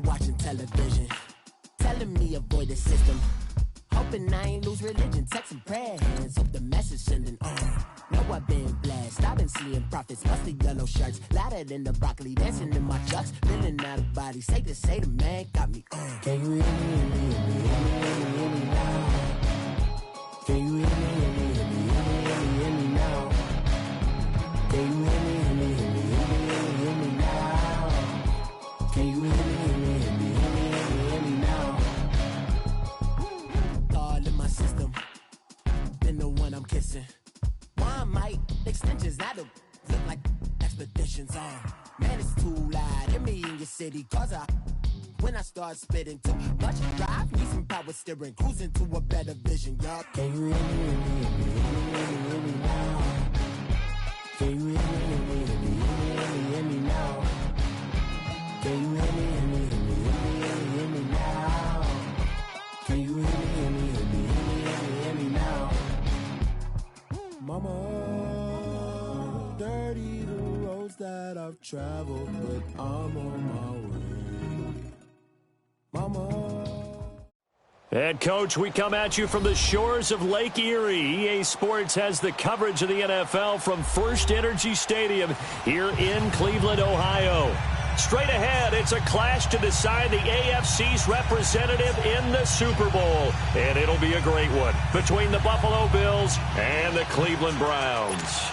watching television, telling me avoid the system. Hoping I ain't lose religion, text and prayer hands, hope the message sending on. Know I've been blessed, I've been seeing prophets, mustard yellow shirts, louder than the broccoli, dancing in my chucks, feeling out of body, say the man, got me on. Can you hear me, hear me now? Can you hear me, hear me now? Can you hear me, hear me now? Can you hear me, hear me now? All in my system, been the one I'm kissing. Why might extensions now look like expeditions on? Man, it's too loud, hear me in your city, cause when I start spitting too much drive, need some power steering, cruising to a better vision, y'all. Can you hear me now? Can you hear me now? Can you hear me now? Can you hear me now? Mama, dirty the roads that I've traveled, but I'm on my way. Mama. And, Coach, we come at you from the shores of Lake Erie. EA Sports has the coverage of the NFL from First Energy Stadium here in Cleveland, Ohio. Straight ahead, it's a clash to decide the AFC's representative in the Super Bowl. And it'll be a great one between the Buffalo Bills and the Cleveland Browns.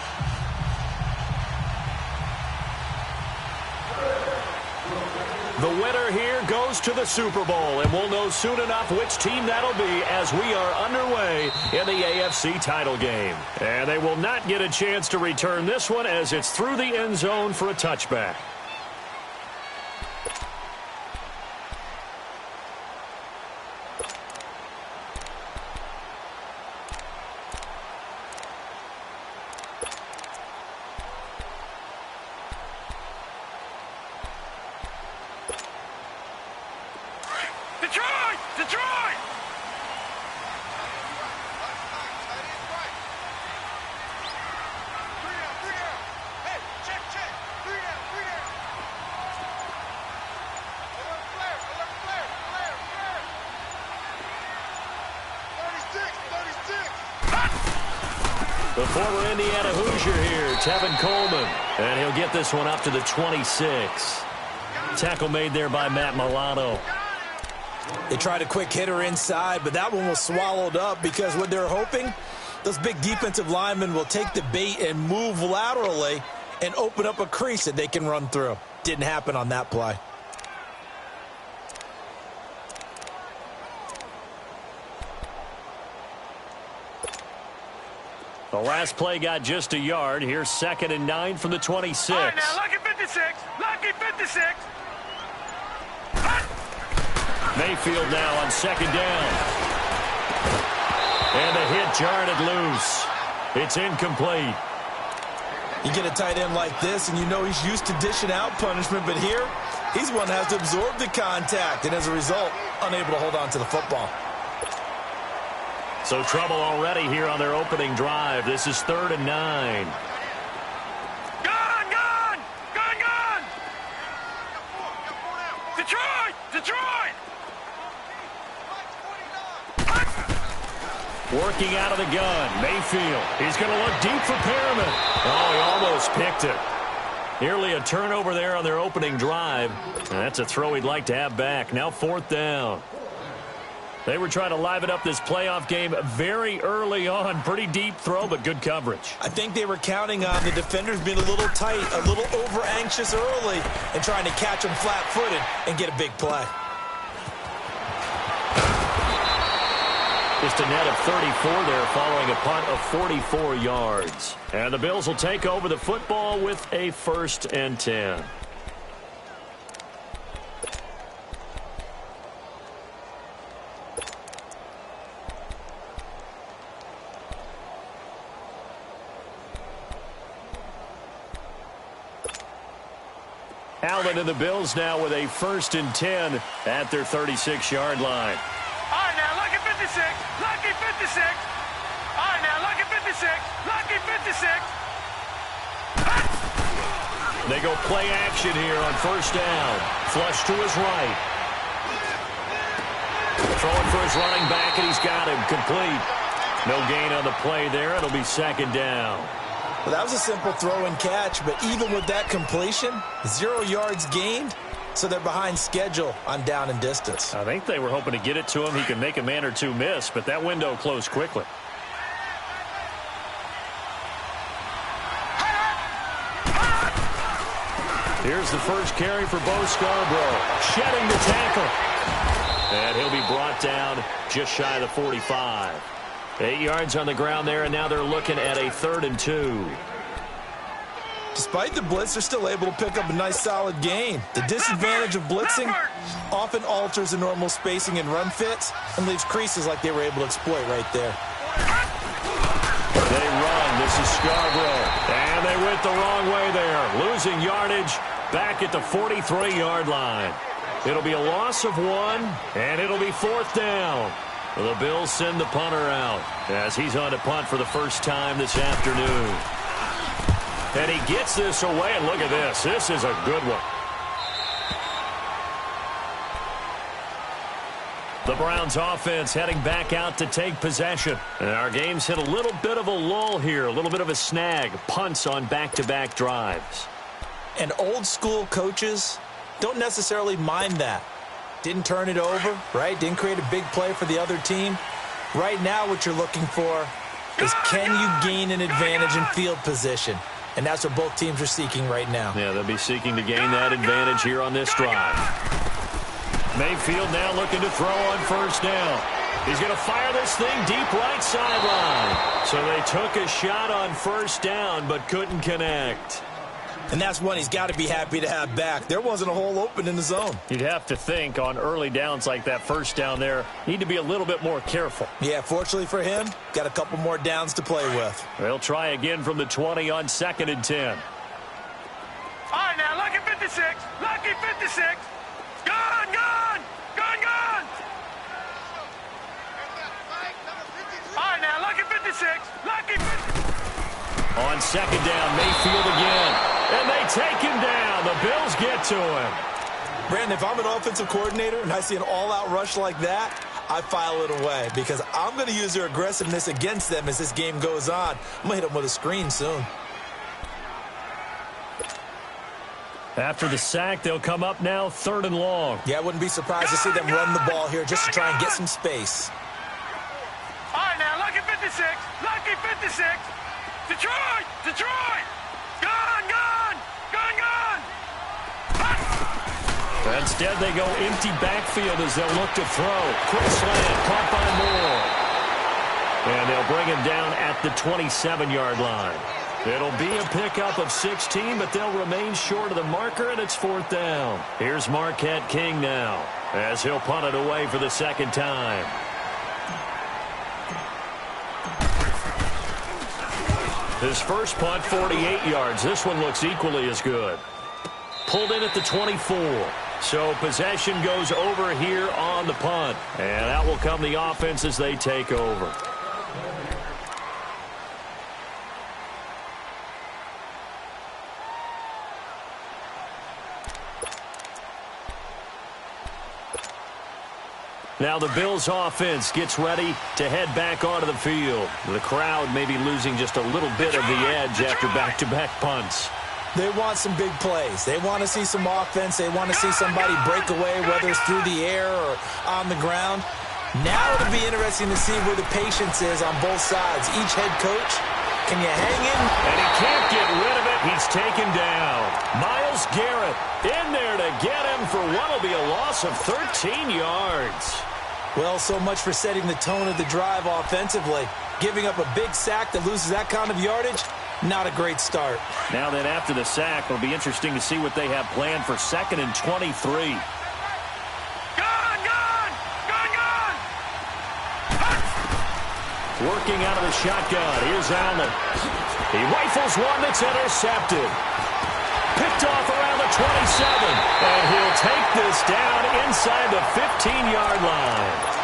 The winner here goes to the Super Bowl, and we'll know soon enough which team that'll be as we are underway in the AFC title game. And they will not get a chance to return this one as it's through the end zone for a touchback. The former Indiana Hoosier here, Tevin Coleman, and he'll get this one up to the 26. Tackle made there by Matt Milano. They tried a quick hitter inside, but that one was swallowed up because what they're hoping, those big defensive linemen will take the bait and move laterally and open up a crease that they can run through. Didn't happen on that play. The last play got just a yard. Here's 2nd and 9 from the 26. All right, now, lucky 56. Lucky 56. Mayfield now on 2nd down. And the hit jarred it loose. It's incomplete. You get a tight end like this, and you know he's used to dishing out punishment, but here, he's one that has to absorb the contact, and as a result, unable to hold on to the football. So trouble already here on their opening drive. This is 3rd and 9. Gone! Detroit! Working out of the gun, Mayfield. He's going to look deep for Perriman. Oh, he almost picked it. Nearly a turnover there on their opening drive. And that's a throw he'd like to have back. Now 4th down. They were trying to liven up this playoff game very early on. Pretty deep throw, but good coverage. I think they were counting on the defenders being a little tight, a little over-anxious early, and trying to catch them flat-footed and get a big play. Just a net of 34 there following a punt of 44 yards. And the Bills will take over the football with a 1st and 10. Allen and the Bills now with a 1st and 10 at their 36-yard line. All right, now, lucky 56. Lucky 56. All right, now, lucky 56. Lucky 56. They go play action here on first down. Flush to his right. Throwing for his running back, and he's got him complete. No gain on the play there. It'll be second down. Well, that was a simple throw and catch, but even with that completion, 0 yards gained, so they're behind schedule on down and distance. I think they were hoping to get it to him. He could make a man or two miss, but that window closed quickly. Here's the first carry for Bo Scarborough. Shedding the tackle. And he'll be brought down just shy of the 45. 8 yards on the ground there, and now they're looking at a 3rd and 2. Despite the blitz, they're still able to pick up a nice solid gain. The disadvantage of blitzing often alters the normal spacing and run fits and leaves creases like they were able to exploit right there. They run. This is Scarborough. And they went the wrong way there. Losing yardage back at the 43-yard line. It'll be a loss of 1, and it'll be 4th down. The Bills send the punter out as he's on to punt for the first time this afternoon. And he gets this away, and look at this. This is a good one. The Browns offense heading back out to take possession. And our game's hit a little bit of a lull here, a little bit of a snag. Punts on back-to-back drives. And old-school coaches don't necessarily mind that. Didn't turn it over, right? Didn't create a big play for the other team. Right now what you're looking for is, can you gain an advantage in field position? And that's what both teams are seeking right now. Yeah, they'll be seeking to gain that advantage here on this drive. Mayfield now looking to throw on first down. He's going to fire this thing deep right sideline. So they took a shot on first down but couldn't connect. And that's one he's got to be happy to have back. There wasn't a hole open in the zone. You'd have to think on early downs like that first down there, need to be a little bit more careful. Yeah, fortunately for him, got a couple more downs to play with. They'll try again from the 20 on 2nd and 10. All right, now, lucky 56. Lucky 56. Gone, gone. Gone, gone. All right, now, lucky 56. Lucky 56. On 2nd down, Mayfield again. And they take him down. The Bills get to him. Brandon, if I'm an offensive coordinator and I see an all-out rush like that, I file it away because I'm going to use their aggressiveness against them as this game goes on. I'm going to hit them with a screen soon. After the sack, they'll come up now 3rd and long. Yeah, I wouldn't be surprised to see them run the ball here just to try and get some space. All right, now, lucky 56. Lucky 56. Detroit! Detroit! Gone, gone! Gone, gone! Instead, they go empty backfield as they'll look to throw. Quick slant, caught by Moore. And they'll bring him down at the 27-yard line. It'll be a pickup of 16, but they'll remain short of the marker, and it's 4th down. Here's Marquette King now as he'll punt it away for the 2nd time. His first punt, 48 yards. This one looks equally as good. Pulled in at the 24. So possession goes over here on the punt. And out will come the offense as they take over. Now the Bills offense gets ready to head back onto the field. The crowd may be losing just a little bit of the edge after back-to-back punts. They want some big plays. They want to see some offense. They want to see somebody break away, whether it's through the air or on the ground. Now it'll be interesting to see where the patience is on both sides. Each head coach, can you hang in? And he can't get rid of it. He's taken down. Myles Garrett in there to get him for what will be a loss of 13 yards. Well, so much for setting the tone of the drive offensively. Giving up a big sack that loses that kind of yardage, not a great start. Now then, after the sack, it'll be interesting to see what they have planned for 2nd and 23. Gone, gone! Gone, gone! Working out of the shotgun. Here's Allen. He rifles one that's intercepted. Picked off around the 27. And he'll take this down inside the 15-yard line.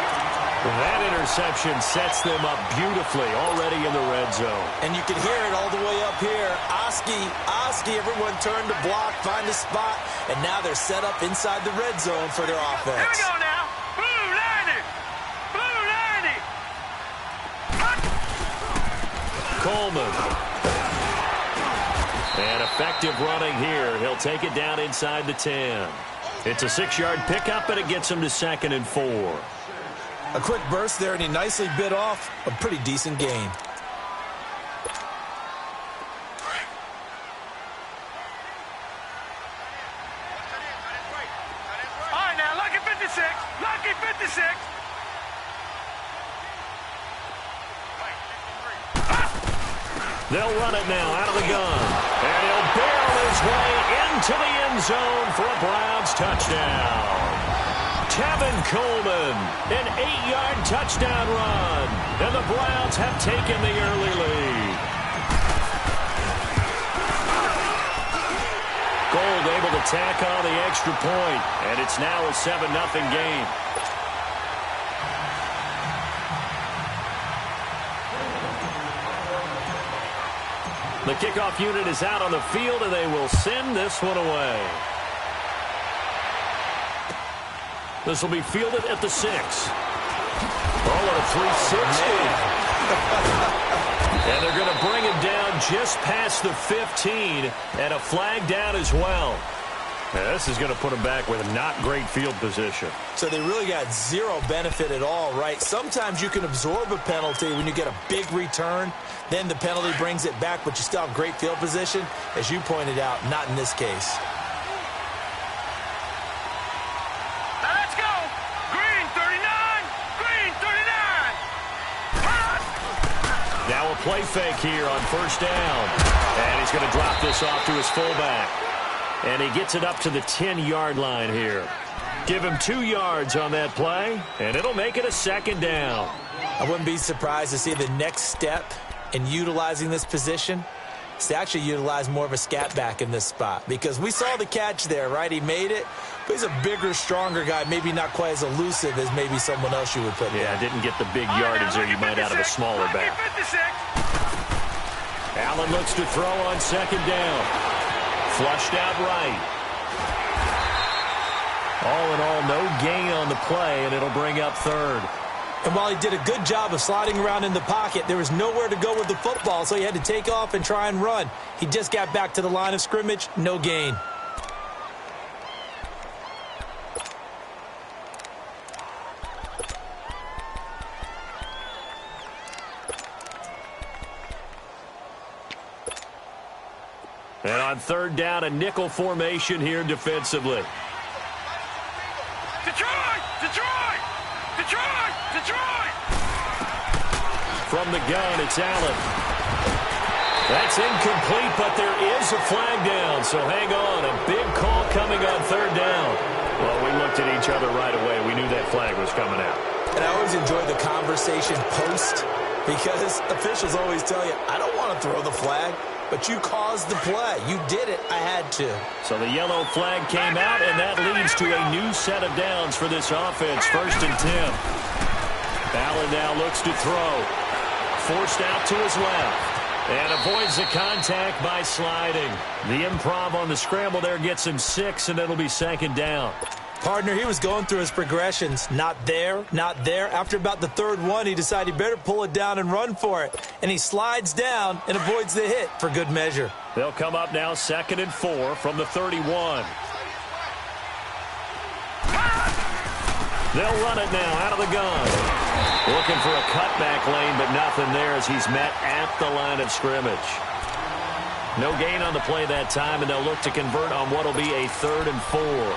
That interception sets them up beautifully already in the red zone. And you can hear it all the way up here. Oski, everyone turned to block, find a spot, and now they're set up inside the red zone for their offense. Here we go now. Blue 90. Blue 90. Coleman. And effective running here. He'll take it down inside the 10. It's a 6-yard pickup, and it gets him to 2nd and 4. A quick burst there, and he nicely bit off a pretty decent gain. All right, now, lucky 56. Lucky 56. They'll run it now out of the gun. And he'll barrel his way into the end zone for a Browns touchdown. Tevin Coleman, an 8-yard touchdown run. And the Browns have taken the early lead. Gold able to tack on the extra point. And it's now a 7-0 game. The kickoff unit is out on the field, and they will send this one away. This will be fielded at the 6. Oh, what a 360. And they're going to bring it down just past the 15, and a flag down as well. Now, this is going to put them back with a not great field position. So they really got zero benefit at all, right? Sometimes you can absorb a penalty when you get a big return. Then the penalty brings it back, but you still have great field position. As you pointed out, not in this case. Let's go. Green 39. Green 39. Now a play fake here on first down. And he's going to drop this off to his fullback. And he gets it up to the 10-yard line here. Give him 2 yards on that play, and it'll make it a 2nd down. I wouldn't be surprised to see the next step in utilizing this position is to actually utilize more of a scat back in this spot. Because we saw the catch there, right? He made it, but he's a bigger, stronger guy, maybe not quite as elusive as maybe someone else you would put there. Yeah, didn't get the big yardage there you might out of a smaller back. Allen looks to throw on 2nd down. Flushed out right. All in all, no gain on the play, and it'll bring up 3rd. And while he did a good job of sliding around in the pocket, there was nowhere to go with the football, so he had to take off and try and run. He just got back to the line of scrimmage, no gain. And on 3rd down, a nickel formation here defensively. Detroit! Detroit! Detroit! Detroit! From the gun, it's Allen. That's incomplete, but there is a flag down, so hang on. A big call coming on 3rd down. Well, we looked at each other right away. We knew that flag was coming out. And I always enjoy the conversation post because officials always tell you, I don't want to throw the flag. But you caused the play. You did it. I had to. So the yellow flag came out, and that leads to a new set of downs for this offense. 1st and 10. Allen now looks to throw. Forced out to his left. And avoids the contact by sliding. The improv on the scramble there gets him 6, and it'll be 2nd down. Partner, he was going through his progressions. Not there, not there. After about the 3rd one, he decided he better pull it down and run for it. And he slides down and avoids the hit for good measure. They'll come up now 2nd and 4 from the 31. They'll run it now out of the gun. Looking for a cutback lane, but nothing there as he's met at the line of scrimmage. No gain on the play that time, and they'll look to convert on what will be a 3rd and 4.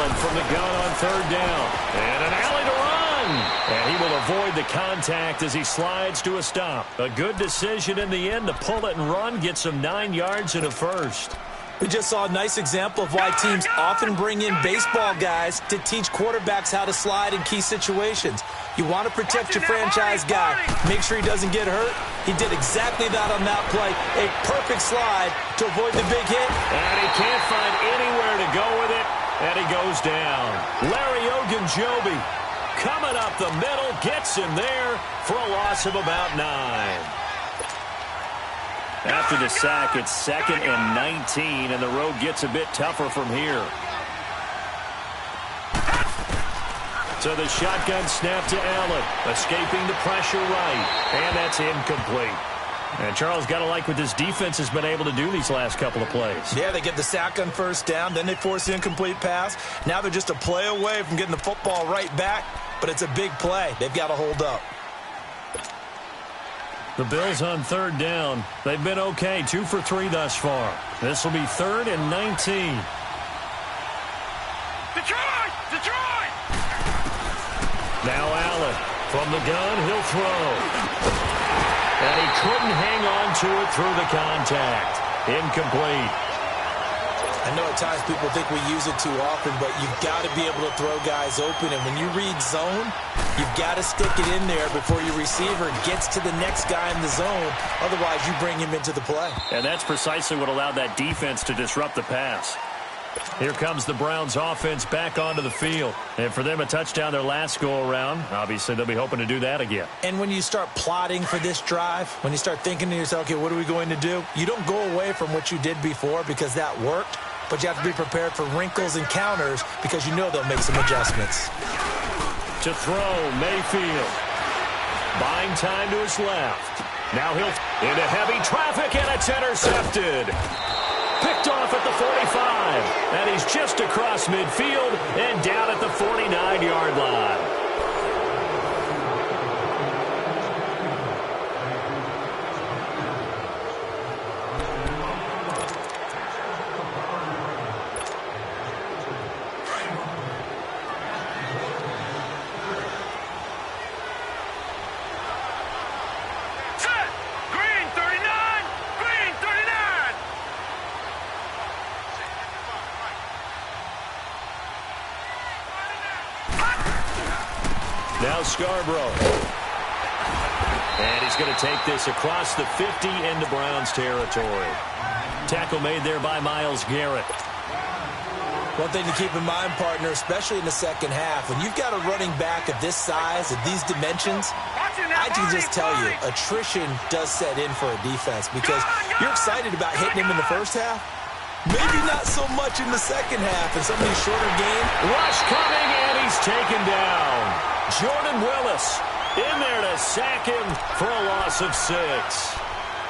From the gun on 3rd down. And an alley to run. And he will avoid the contact as he slides to a stop. A good decision in the end to pull it and run. Gets him 9 yards and a 1st. We just saw a nice example of why teams often bring in baseball guys to teach quarterbacks how to slide in key situations. You want to protect your franchise guy. Make sure he doesn't get hurt. He did exactly that on that play. A perfect slide to avoid the big hit. And he can't find anywhere to go with it, and he goes down. Larry Ogunjobi coming up the middle, gets him there for a loss of about 9. After the sack, it's 2nd and 19, and the road gets a bit tougher from here. So the shotgun snap to Allen, escaping the pressure right, and that's incomplete. And Charles, got to like what this defense has been able to do these last couple of plays. Yeah, they get the sack on first down, then they force the incomplete pass. Now they're just a play away from getting the football right back, but it's a big play. They've got to hold up. The Bills on 3rd down. They've been okay, 2 for 3 thus far. This will be 3rd and 19. Detroit! Detroit! Now Allen from the gun, he'll throw. And he couldn't hang on to it through the contact. Incomplete. I know at times people think we use it too often, but you've got to be able to throw guys open. And when you read zone, you've got to stick it in there before your receiver gets to the next guy in the zone. Otherwise, you bring him into the play. And that's precisely what allowed that defense to disrupt the pass. Here comes the Browns offense back onto the field. And for them, a touchdown their last go-around. Obviously, they'll be hoping to do that again. And when you start plotting for this drive, when you start thinking to yourself, okay, what are we going to do? You don't go away from what you did before because that worked. But you have to be prepared for wrinkles and counters because you know they'll make some adjustments. To throw, Mayfield. Buying time to his left. Now he'll into heavy traffic, and it's intercepted. Picked off at the 45. And he's just across midfield and down at the 49-yard line. Now Scarborough. And he's going to take this across the 50 into Browns territory. Tackle made there by Myles Garrett. One thing to keep in mind, partner, especially in the second half, when you've got a running back of this size, of these dimensions, I can just tell you, attrition does set in for a defense because you're excited about hitting him in the first half. Maybe not so much in the second half in some of these shorter games. Rush coming, and he's taken down. Jordan Willis in there to sack him for a loss of 6.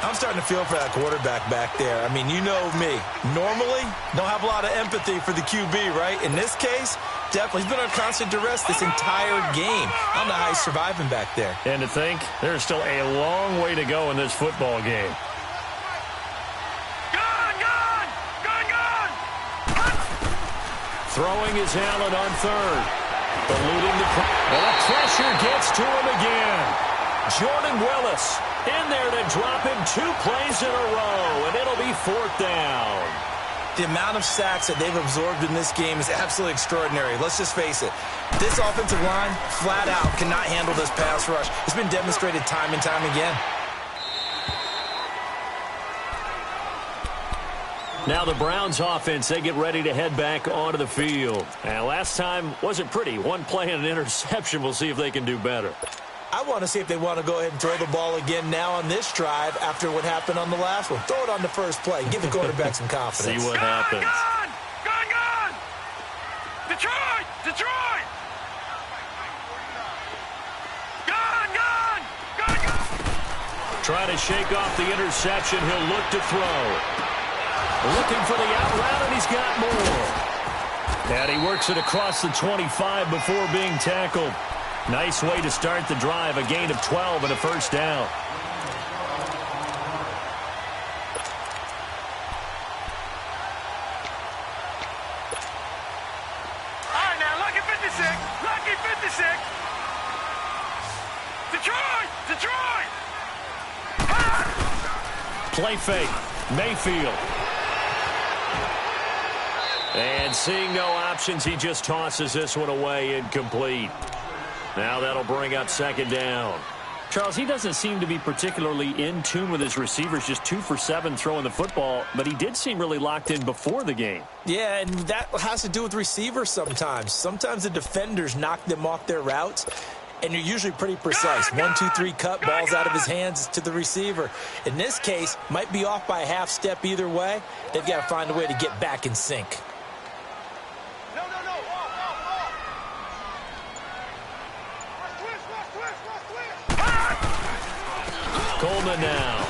I'm starting to feel for that quarterback back there. I mean, you know me. Normally, don't have a lot of empathy for the QB, right? In this case, definitely. He's been on constant duress this entire game. I don't know how he's surviving back there. And to think, there's still a long way to go in this football game. Throwing is Allen on 3rd. Eluding the pressure gets to him again. Jordan Willis in there to drop him 2 plays in a row, and it'll be 4th down. The amount of sacks that they've absorbed in this game is absolutely extraordinary. Let's just face it. This offensive line, flat out, cannot handle this pass rush. It's been demonstrated time and time again. Now the Browns offense, they get ready to head back onto the field. And last time wasn't pretty. 1 play and an interception. We'll see if they can do better. I want to see if they want to go ahead and throw the ball again now on this drive after what happened on the last one. Throw it on the first play. Give the quarterback some confidence. See what happens. Gone! Detroit! Detroit! Gone! Trying to shake off the interception. He'll look to throw. Looking for the out route, and he's got more. And he works it across the 25 before being tackled. Nice way to start the drive. A gain of 12 and a first down. All right, now, lucky 56. Lucky 56. Detroit! Detroit! Play fake. Mayfield. And seeing no options, he just tosses this one away incomplete. Now that'll bring up second down. Charles, he doesn't seem to be particularly in tune with his receivers, just 2 for 7 throwing the football, but he did seem really locked in before the game. Yeah, and that has to do with receivers sometimes. Sometimes the defenders knock them off their routes, and you're usually pretty precise. 1, 2, 3 cut, balls out of his hands to the receiver. In this case, might be off by a half step either way. They've got to find a way to get back in sync. Coleman now.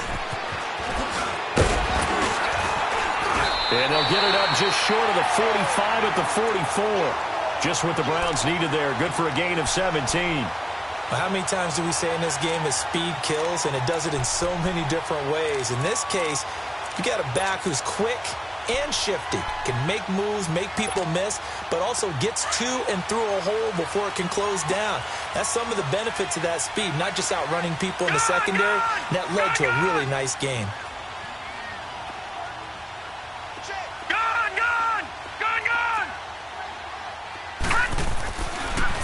And they'll get it up just short of the 45 at the 44. Just what the Browns needed there. Good for a gain of 17. Well, how many times do we say in this game that speed kills, and it does it in so many different ways? In this case, you got a back who's quick and shifty, can make moves, make people miss, but also gets to and through a hole before it can close down. That's some of the benefits of that speed, not just outrunning people in the secondary. And that led to a really nice game.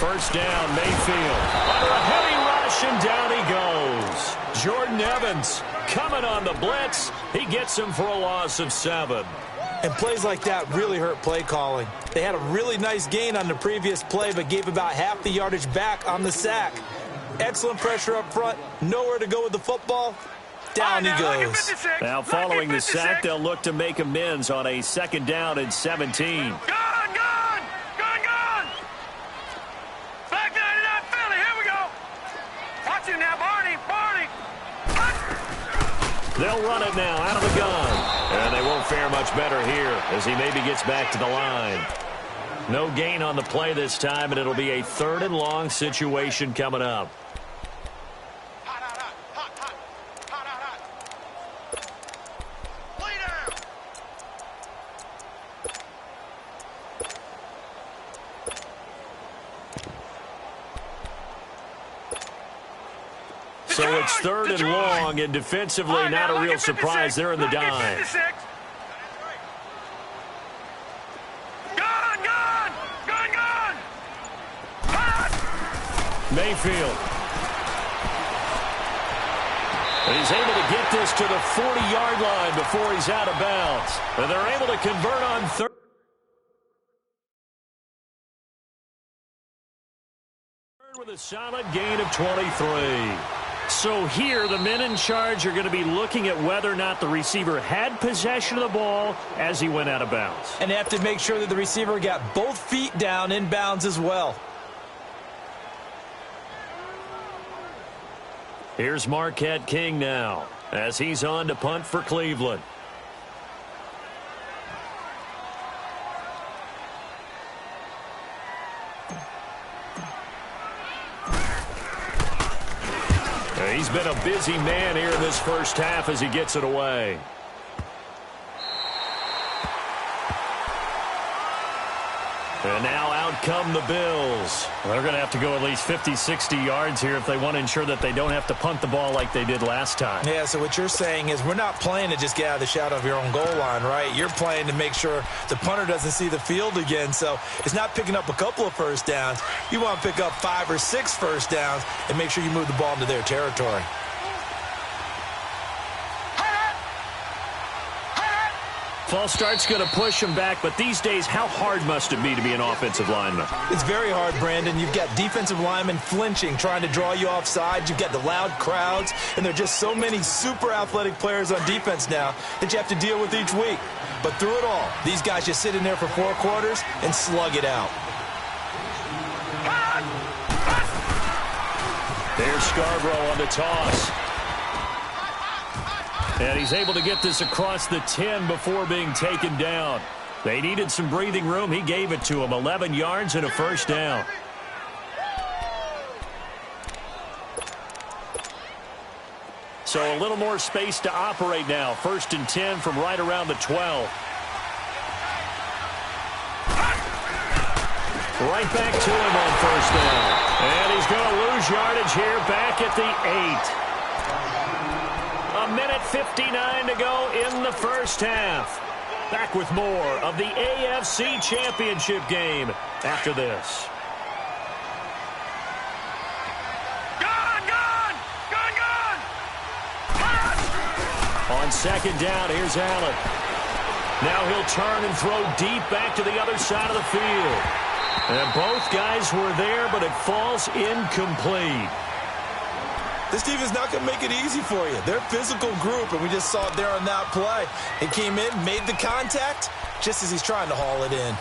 First down, Mayfield. Under a heavy rush, and down he goes. Jordan Evans coming on the blitz. He gets him for a loss of 7. And plays like that really hurt play calling. They had a really nice gain on the previous play, but gave about half the yardage back on the sack. Excellent pressure up front. Nowhere to go with the football. Down he goes. Now following the sack, they'll look to make amends on a second down and 17. They'll run it now out of the gun. And they won't fare much better here as he maybe gets back to the line. No gain on the play this time, and it'll be a 3rd and long situation coming up. So it's 3rd and long, and defensively not a real surprise. They're in the dime. Mayfield. And he's able to get this to the 40-yard line before he's out of bounds. And they're able to convert on 3rd. With a solid gain of 23. So here, the men in charge are going to be looking at whether or not the receiver had possession of the ball as he went out of bounds. And they have to make sure that the receiver got both feet down in bounds as well. Here's Marquette King now as he's on to punt for Cleveland. He's been a busy man here in this first half as he gets it away. And now out come the Bills. They're going to have to go at least 50, 60 yards here if they want to ensure that they don't have to punt the ball like they did last time. Yeah, so what you're saying is we're not playing to just get out of the shadow of your own goal line, right? You're playing to make sure the punter doesn't see the field again. So it's not picking up a couple of first downs. You want to pick up 5 or 6 first downs and make sure you move the ball into their territory. False start's going to push him back, but these days, how hard must it be to be an offensive lineman? It's very hard, Brandon. You've got defensive linemen flinching, trying to draw you offside. You've got the loud crowds, and there are just so many super athletic players on defense now that you have to deal with each week. But through it all, these guys just sit in there for 4 quarters and slug it out. There's Scarborough on the toss. And he's able to get this across the 10 before being taken down. They needed some breathing room. He gave it to him. 11 yards and a first down. So a little more space to operate now. 1st and 10 from right around the 12. Right back to him on 1st down. And he's going to lose yardage here back at the 8. A minute 59 to go in the first half. Back with more of the AFC Championship game after this. On second down, here's Allen. Now he'll turn and throw deep back to the other side of the field. And both guys were there, but it falls incomplete. This defense is not going to make it easy for you. They're a physical group, and we just saw it there on that play. He came in, made the contact, just as he's trying to haul it in.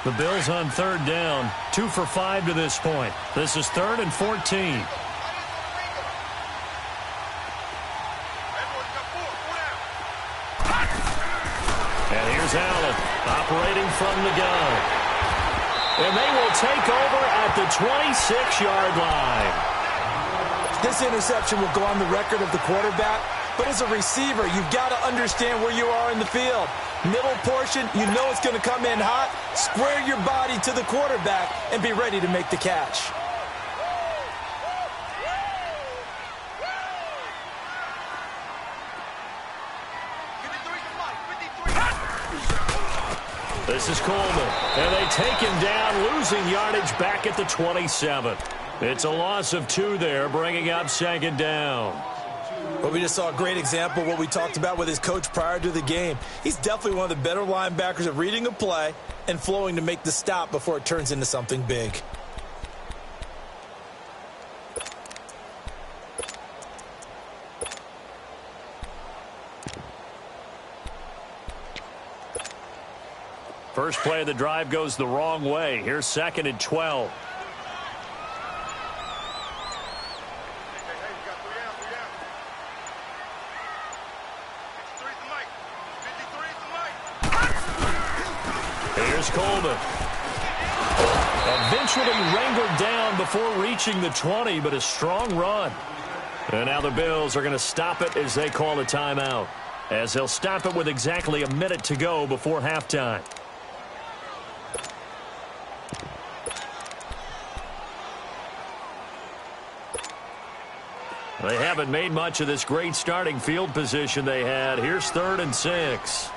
The Bills on third down, 2 for 5 to this point. This is 3rd and 14. And here's Allen, operating from the gun. And they will take over at the 26-yard line. This interception will go on the record of the quarterback, but as a receiver, you've got to understand where you are in the field. Middle portion, you know it's going to come in hot. Square your body to the quarterback and be ready to make the catch. This is Coleman, and they take him down, losing yardage back at the 27. It's a loss of 2 there, bringing up second down. Well, we just saw a great example of what we talked about with his coach prior to the game. He's definitely one of the better linebackers at reading a play and flowing to make the stop before it turns into something big. First play of the drive goes the wrong way. Here's 2nd and 12. Here's Coleman. Eventually wrangled down before reaching the 20, but a strong run. And now the Bills are going to stop it as they call a timeout, as they'll stop it with exactly a minute to go before halftime. They haven't made much of this great starting field position they had. Here's 3rd and 6.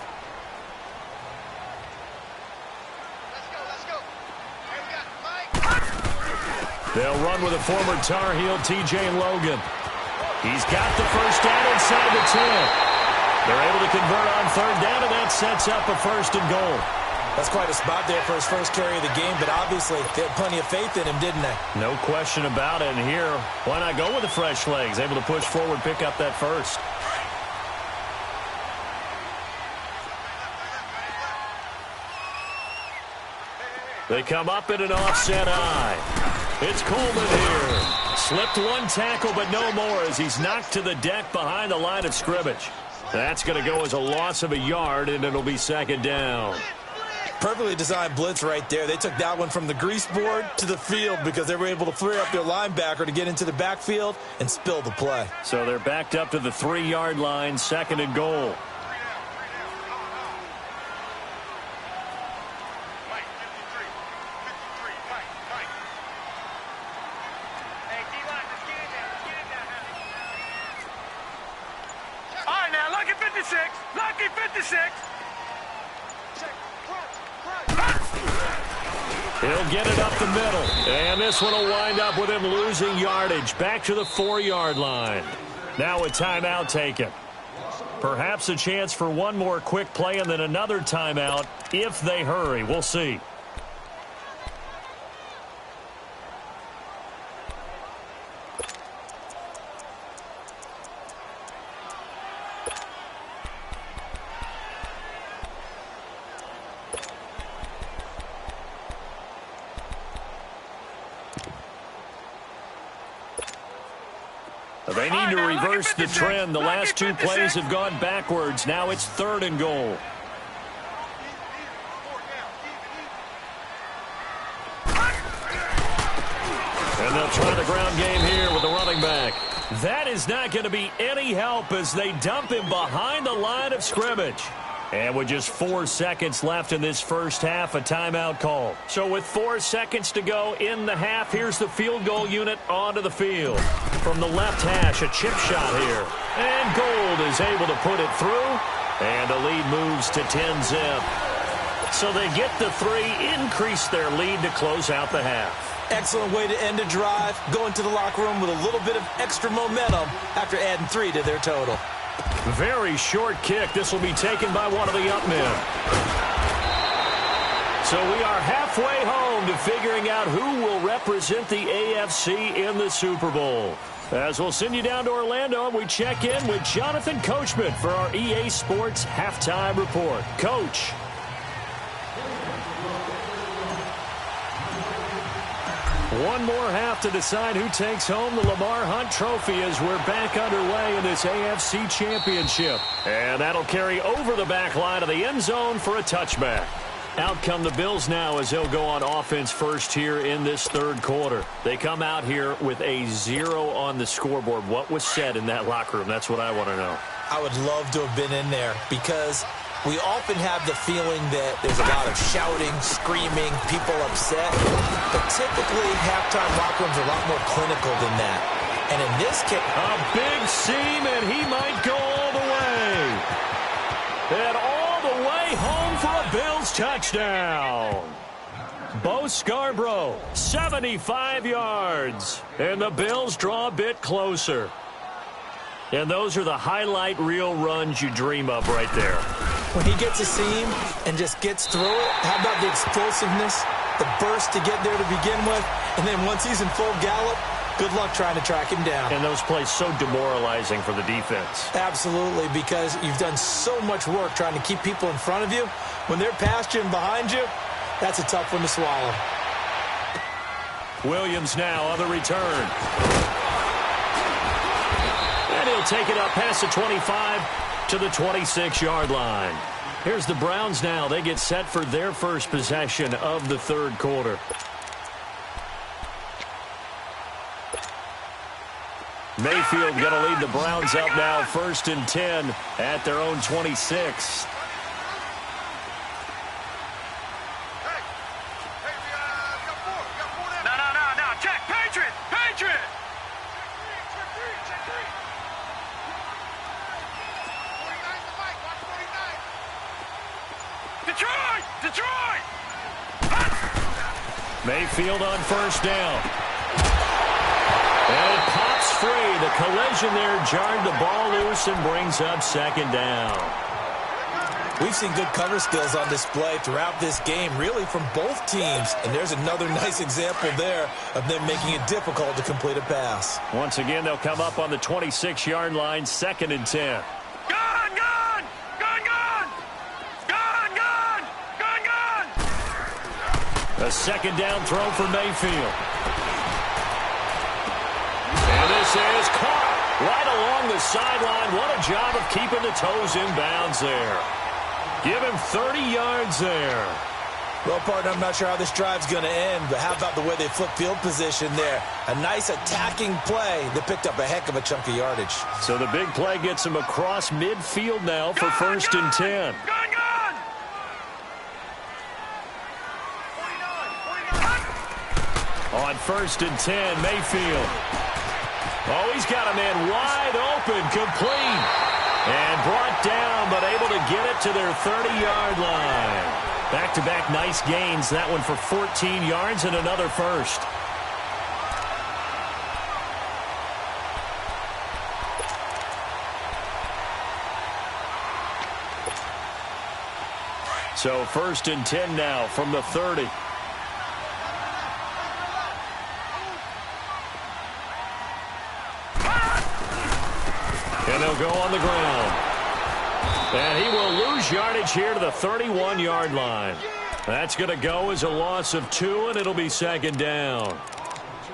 They'll run with a former Tar Heel, T.J. Logan. He's got the first down inside the 10. They're able to convert on 3rd down, and that sets up a 1st and goal. That's quite a spot there for his first carry of the game, but obviously they had plenty of faith in him, didn't they? No question about it. And here, why not go with the fresh legs? Able to push forward, pick up that first. They come up in an offset eye. It's Coleman here. Slipped one tackle, but no more as he's knocked to the deck behind the line of scrimmage. That's going to go as a loss of a yard, and it'll be 2nd down. Perfectly designed blitz right there. They took that one from the grease board to the field because they were able to free up their linebacker to get into the backfield and spill the play. So they're backed up to the 3-yard line, 2nd and goal. All right, now, lucky 56. Lucky 56. He'll get it up the middle. And this one will wind up with him losing yardage back to the 4-yard line. Now a timeout taken. Perhaps a chance for one more quick play and then another timeout if they hurry. We'll see. They need to reverse the trend. The last 2 plays have gone backwards. Now it's 3rd and goal. And they'll try the ground game here with the running back. That is not going to be any help as they dump him behind the line of scrimmage. And with just 4 seconds left in this first half, a timeout call. So with 4 seconds to go in the half, here's the field goal unit onto the field. From the left hash, a chip shot here. And Gold is able to put it through. And the lead moves to 10-zip. So they get the 3, increase their lead to close out the half. Excellent way to end a drive. Going to the locker room with a little bit of extra momentum after adding 3 to their total. Very short kick. This will be taken by one of the up men. So we are halfway home to figuring out who will represent the AFC in the Super Bowl. As we'll send you down to Orlando, we check in with Jonathan Coachman for our EA Sports Halftime Report. Coach. One more half to decide who takes home the Lamar Hunt Trophy as we're back underway in this AFC Championship. And that'll carry over the back line of the end zone for a touchback. Out come the Bills now as they'll go on offense first here in this third quarter. They come out here with a 0 on the scoreboard. What was said in that locker room? That's what I want to know. I would love to have been in there because we often have the feeling that there's a lot of shouting, screaming, people upset. But typically, halftime locker rooms are a lot more clinical than that. And in this case, a big seam, and he might go all the way. And all the way home for a Bills touchdown. Bo Scarborough, 75 yards. And the Bills draw a bit closer. And those are the highlight reel runs you dream of right there. When he gets a seam and just gets through it, how about the explosiveness, the burst to get there to begin with, and then once he's in full gallop, good luck trying to track him down. And those plays so demoralizing for the defense. Absolutely, because you've done so much work trying to keep people in front of you. When they're past you and behind you, that's a tough one to swallow. Williams now on the return. And he'll take it up past the 25 to the 26-yard line. Here's the Browns now. They get set for their first possession of the third quarter. Mayfield going to lead the Browns up now, 1st and 10 at their own 26. No, check, Patriot! Detroit! Mayfield on 1st down. And it pops free. The collision there jarred the ball loose and brings up 2nd down. We've seen good cover skills on display throughout this game, really from both teams. And there's another nice example there of them making it difficult to complete a pass. Once again, they'll come up on the 26-yard line, 2nd and 10. A 2nd down throw for Mayfield. And this is caught right along the sideline. What a job of keeping the toes in bounds there. Give him 30 yards there. Well, partner, I'm not sure how this drive's going to end, but how about the way they flip field position there? A nice attacking play that picked up a heck of a chunk of yardage. So the big play gets him across midfield now for 1st and 10. On 1st and 10, Mayfield. Oh, he's got a man wide open, complete. And brought down, but able to get it to their 30-yard line. Back-to-back nice gains. That one for 14 yards and another first. So 1st and 10 now from the 30. And they'll go on the ground. And he will lose yardage here to the 31-yard line. That's going to go as a loss of 2, and it'll be 2nd down.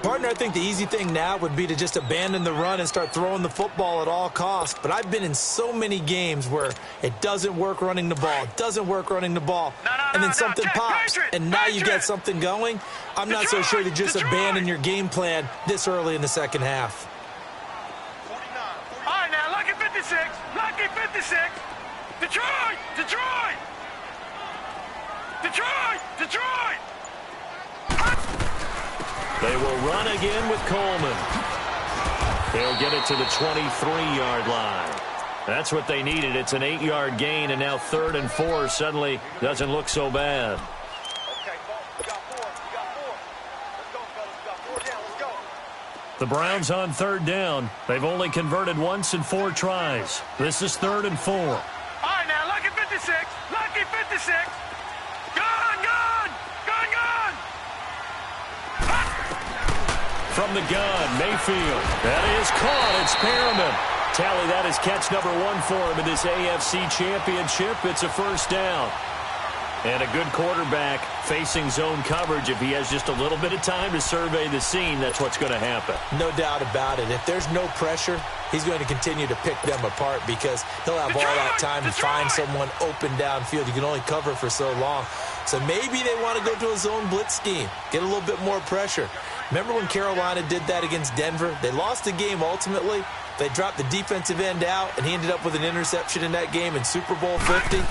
Partner, I think the easy thing now would be to just abandon the run and start throwing the football at all costs. But I've been in so many games where it doesn't work running the ball. It doesn't work running the ball. And then something pops, and now you got something going. I'm not so sure to just abandon your game plan this early in the second half. All right, now, lucky 56. Lucky 56. Detroit! Detroit! Detroit! Detroit! They will run again with Coleman. He'll get it to the 23-yard line. That's what they needed. It's an 8-yard gain, and now 3rd and 4 suddenly doesn't look so bad. Okay, we got 4. We got 4. Let's go, fellas. We got 4 down. Let's go. The Browns on 3rd down. They've only converted once in 4 tries. This is 3rd and 4. All right, now, lucky 56. Lucky 56. Gun, gun! Gun, gun! From the gun, Mayfield. That is caught. It's Perriman. Tally, that is catch number 1 for him in this AFC Championship. It's a 1st down. And a good quarterback facing zone coverage. If he has just a little bit of time to survey the scene, that's what's going to happen. No doubt about it. If there's no pressure, he's going to continue to pick them apart because he'll have all that time to find someone open downfield. You can only cover for so long. So maybe they want to go to a zone blitz scheme, get a little bit more pressure. Remember when Carolina did that against Denver? They lost the game ultimately. They dropped the defensive end out, and he ended up with an interception in that game in Super Bowl 50.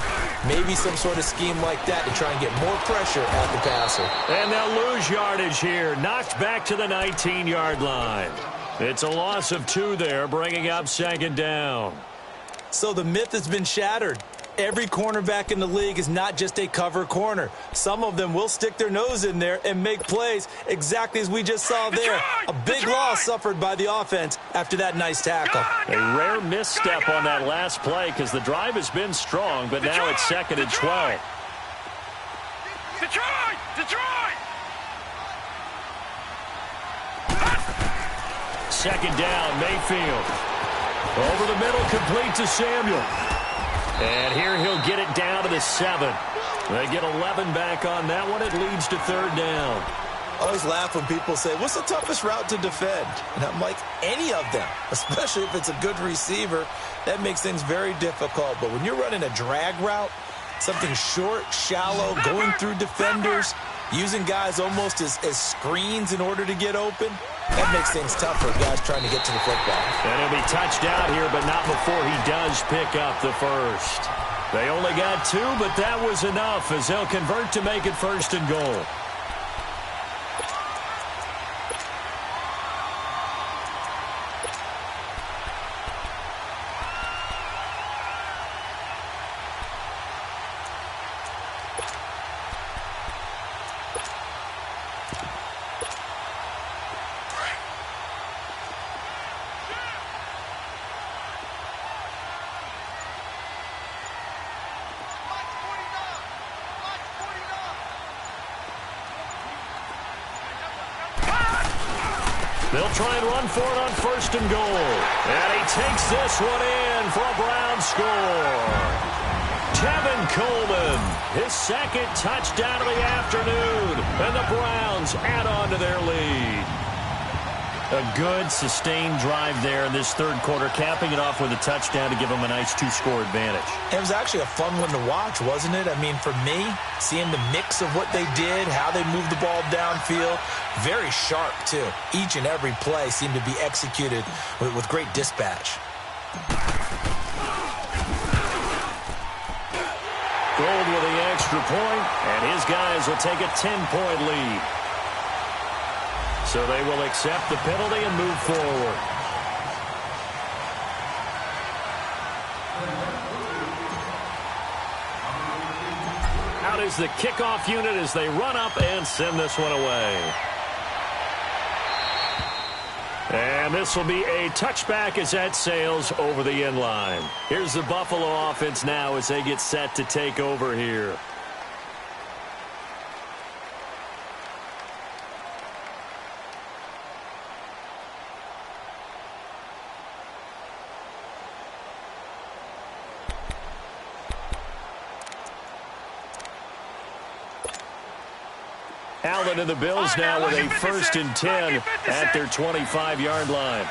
Maybe some sort of scheme like that to try and get more pressure at the passer. And they'll lose yardage here. Knocked back to the 19-yard line. It's a loss of 2 there, bringing up 2nd down. So the myth has been shattered. Every cornerback in the league is not just a cover corner. Some of them will stick their nose in there and make plays exactly as we just saw there. A big loss suffered by the offense after that nice tackle. A rare misstep on that last play because the drive has been strong, but now it's 2nd and 12. Detroit! Detroit! 2nd down, Mayfield. Over the middle, complete to Samuel. And here he'll get it down to the 7. They get 11 back on that one. It leads to 3rd down. I always laugh when people say, what's the toughest route to defend? And I'm like, any of them, especially if it's a good receiver. That makes things very difficult. But when you're running a drag route, something short, shallow, going through defenders, using guys almost as screens in order to get open, that makes things tough for guys trying to get to the football. And he'll be touched out here, but not before he does pick up the 1st. They only got 2, but that was enough as they'll convert to make it 1st and goal. They'll try and run for it on 1st and goal. And he takes this one in for a Brown score. Tevin Coleman, his 2nd touchdown of the afternoon. And the Browns add on to their lead. A good, sustained drive there in this 3rd quarter, capping it off with a touchdown to give them a nice 2-score advantage. It was actually a fun one to watch, wasn't it? I mean, for me, seeing the mix of what they did, how they moved the ball downfield, very sharp, too. Each and every play seemed to be executed with great dispatch. Gold with the extra point, and his guys will take a 10-point lead. So they will accept the penalty and move forward. Out is the kickoff unit as they run up and send this one away. And this will be a touchback as that sails over the end line. Here's the Buffalo offense now as they get set to take over here. Allen and the Bills now with a 1st and 10 at their 25-yard line.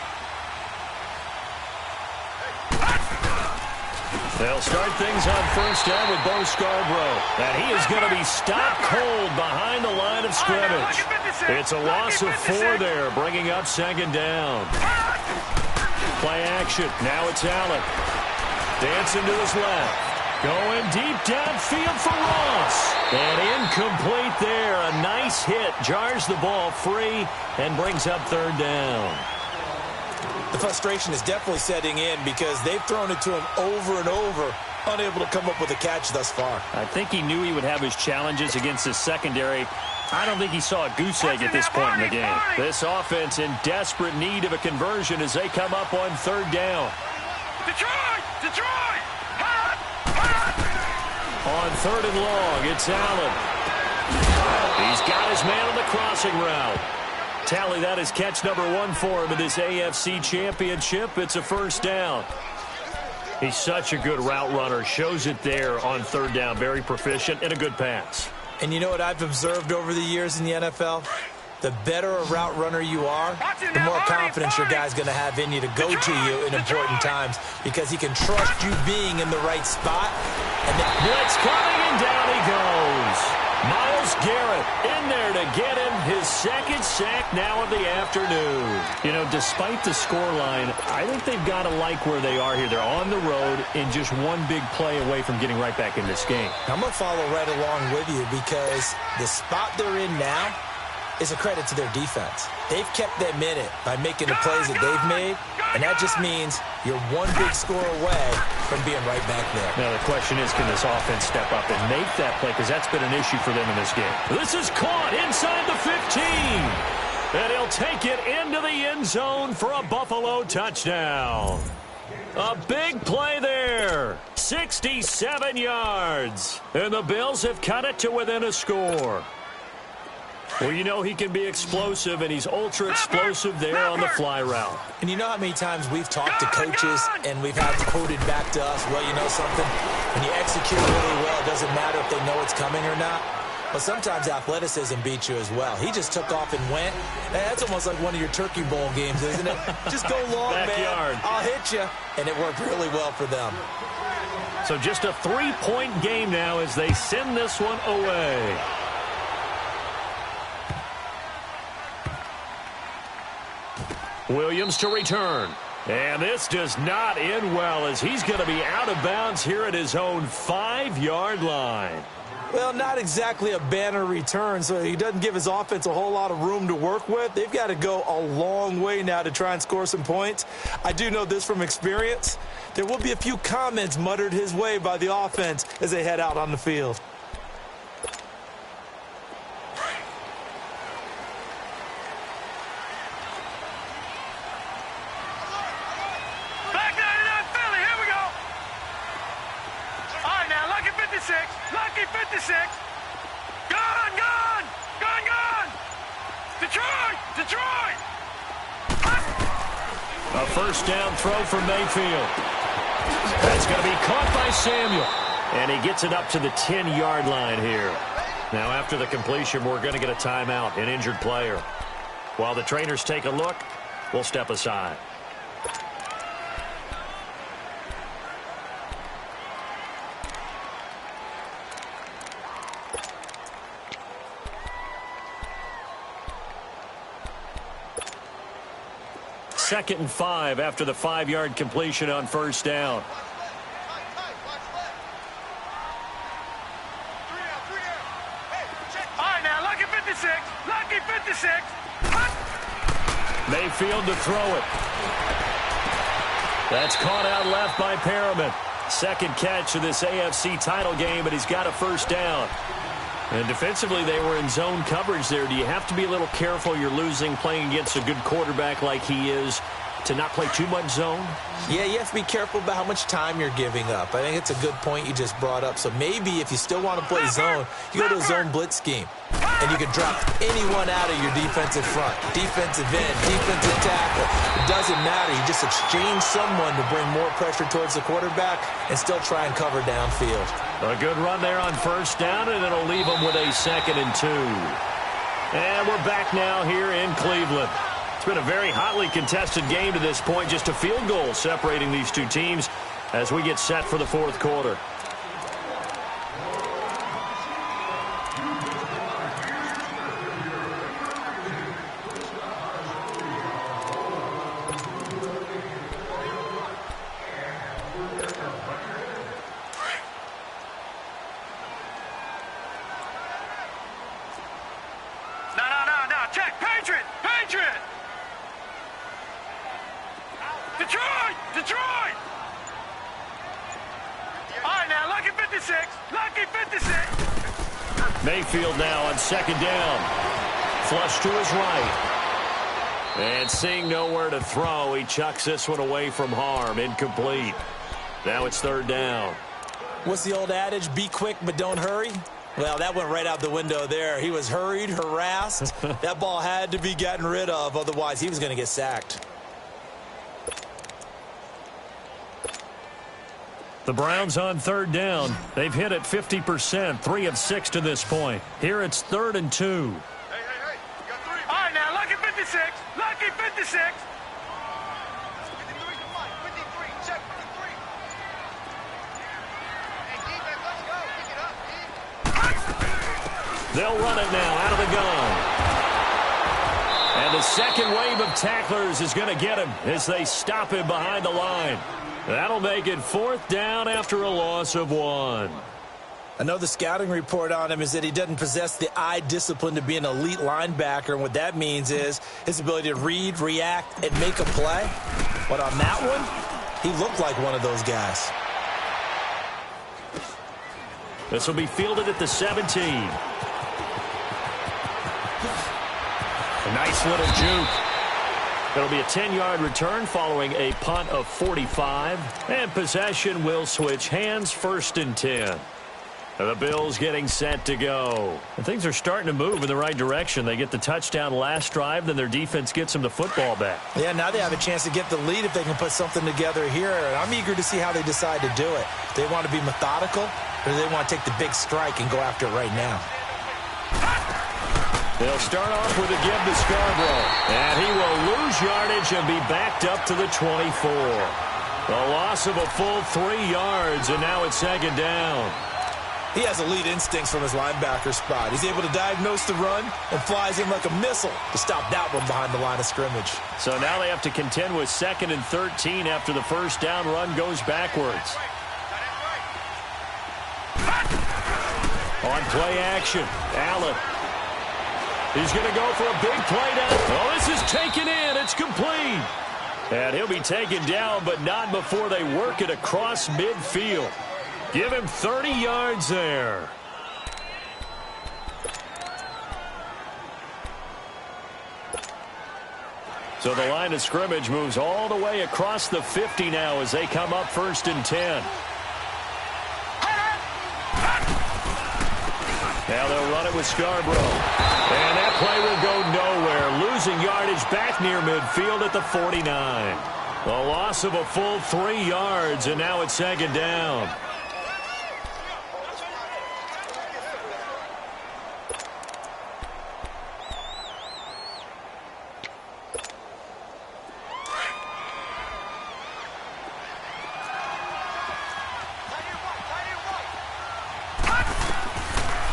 They'll start things on 1st down with Bo Scarborough. And he is going to be stopped cold behind the line of scrimmage. It's a loss of 4 there, bringing up 2nd down. Play action. Now it's Allen. Dancing to his left. Going deep downfield for Ross. And incomplete there. A nice hit. Jars the ball free and brings up third down. The frustration is definitely setting in because they've thrown it to him over and over, unable to come up with a catch thus far. I think he knew he would have his challenges against his secondary. I don't think he saw a goose egg at this point in the game. This offense in desperate need of a conversion as they come up on third down. Detroit! Detroit! On third and long, it's Allen. He's got his man on the crossing route. Tally that is catch number 1 for him in this AFC Championship. It's a first down. He's such a good route runner. Shows it there on third down. Very proficient and a good pass. And you know what I've observed over the years in the NFL? The better a route runner you are, the more confidence your guy's going to have in you to go to you in important times because he can trust you being in the right spot. And blitz coming, and down he goes. Myles Garrett in there to get him his second sack now of the afternoon. You know, despite the scoreline, I think they've got to like where they are here. They're on the road and just one big play away from getting right back in this game. I'm going to follow right along with you because the spot they're in now is a credit to their defense. They've kept them in it by making the plays that they've made, and that just means you're one big score away from being right back there. Now, the question is, can this offense step up and make that play? Because that's been an issue for them in this game. This is caught inside the 15. And he'll take it into the end zone for a Buffalo touchdown. A big play there. 67 yards. And the Bills have cut it to within a score. Well, you know he can be explosive, and he's ultra-explosive there on the fly route. And you know how many times we've talked to coaches and we've had quoted back to us, well, you know something? When you execute really well, it doesn't matter if they know it's coming or not. But sometimes athleticism beats you as well. He just took off and went. That's almost like one of your Turkey Bowl games, isn't it? Just go long, Backyard. man. I'll hit you. And it worked really well for them. So just a 3-point game now as they send this one away. Williams to return. And this does not end well as he's going to be out of bounds here at his own 5-yard line. Well, not exactly a banner return, so he doesn't give his offense a whole lot of room to work with. They've got to go a long way now to try and score some points. I do know this from experience. There will be a few comments muttered his way by the offense as they head out on the field. Lucky 56. Gone, gone, gone, gone. Detroit, Detroit. A first down throw for Mayfield. That's going to be caught by Samuel. And he gets it up to the 10-yard line here. Now after the completion, we're going to get a timeout, an injured player. While the trainers take a look, we'll step aside. Second and 5 after the 5-yard completion on first down. All right, now, lucky 56. Lucky 56. Mayfield to throw it. That's caught out left by Perriman. Second catch of this AFC title game, but he's got a first down. And defensively, they were in zone coverage there. Do you have to be a little careful? You're losing playing against a good quarterback like he is to not play too much zone? Yeah, you have to be careful about how much time you're giving up. I think it's a good point you just brought up. So maybe if you still want to play zone, you go to a zone blitz scheme. And you can drop anyone out of your defensive front. Defensive end, defensive tackle. It doesn't matter. You just exchange someone to bring more pressure towards the quarterback and still try and cover downfield. A good run there on first down, and it'll leave them with a 2nd and 2. And we're back now here in Cleveland. It's been a very hotly contested game to this point. Just a field goal separating these two teams as we get set for the fourth quarter. Mayfield now on second down. Flush to his right. And seeing nowhere to throw, he chucks this one away from harm. Incomplete. Now it's third down. What's the old adage? Be quick, but don't hurry. Well, that went right out the window there. He was hurried, harassed. That ball had to be gotten rid of. Otherwise, he was going to get sacked. The Browns on third down. They've hit it 50%, 3 of 6 to this point. Here it's 3rd and 2. Hey, you got 3. All right, now, lucky 56. Lucky 56. 53, check 53. Hey, defense, let's go. Pick it up, D. They'll run it now out of the gun. And the second wave of tacklers is going to get him as they stop him behind the line. That'll make it 4th down after a loss of 1. I know the scouting report on him is that he doesn't possess the eye discipline to be an elite linebacker, and what that means is his ability to read, react, and make a play. But on that one, he looked like one of those guys. This will be fielded at the 17. A nice little juke. It'll be a 10-yard return following a punt of 45. And possession will switch hands, 1st and 10. The Bills getting set to go. And things are starting to move in the right direction. They get the touchdown last drive, then their defense gets them the football back. Yeah, now they have a chance to get the lead if they can put something together here. And I'm eager to see how they decide to do it. Do they want to be methodical, or do they want to take the big strike and go after it right now? They'll start off with a give to Scarborough. And he will lose yardage and be backed up to the 24. A loss of a full 3 yards, and now it's 2nd down. He has elite instincts from his linebacker spot. He's able to diagnose the run and flies in like a missile to stop that one behind the line of scrimmage. So now they have to contend with 2nd and 13 after the first down run goes backwards. On play action, Allen. He's going to go for a big play down. Oh, this is taken in. It's complete. And he'll be taken down, but not before they work it across midfield. Give him 30 yards there. So the line of scrimmage moves all the way across the 50 now as they come up 1st and 10. Now they'll run it with Scarborough. And that play will go nowhere. Losing yardage back near midfield at the 49. A loss of a full 3 yards, and now it's 2nd down.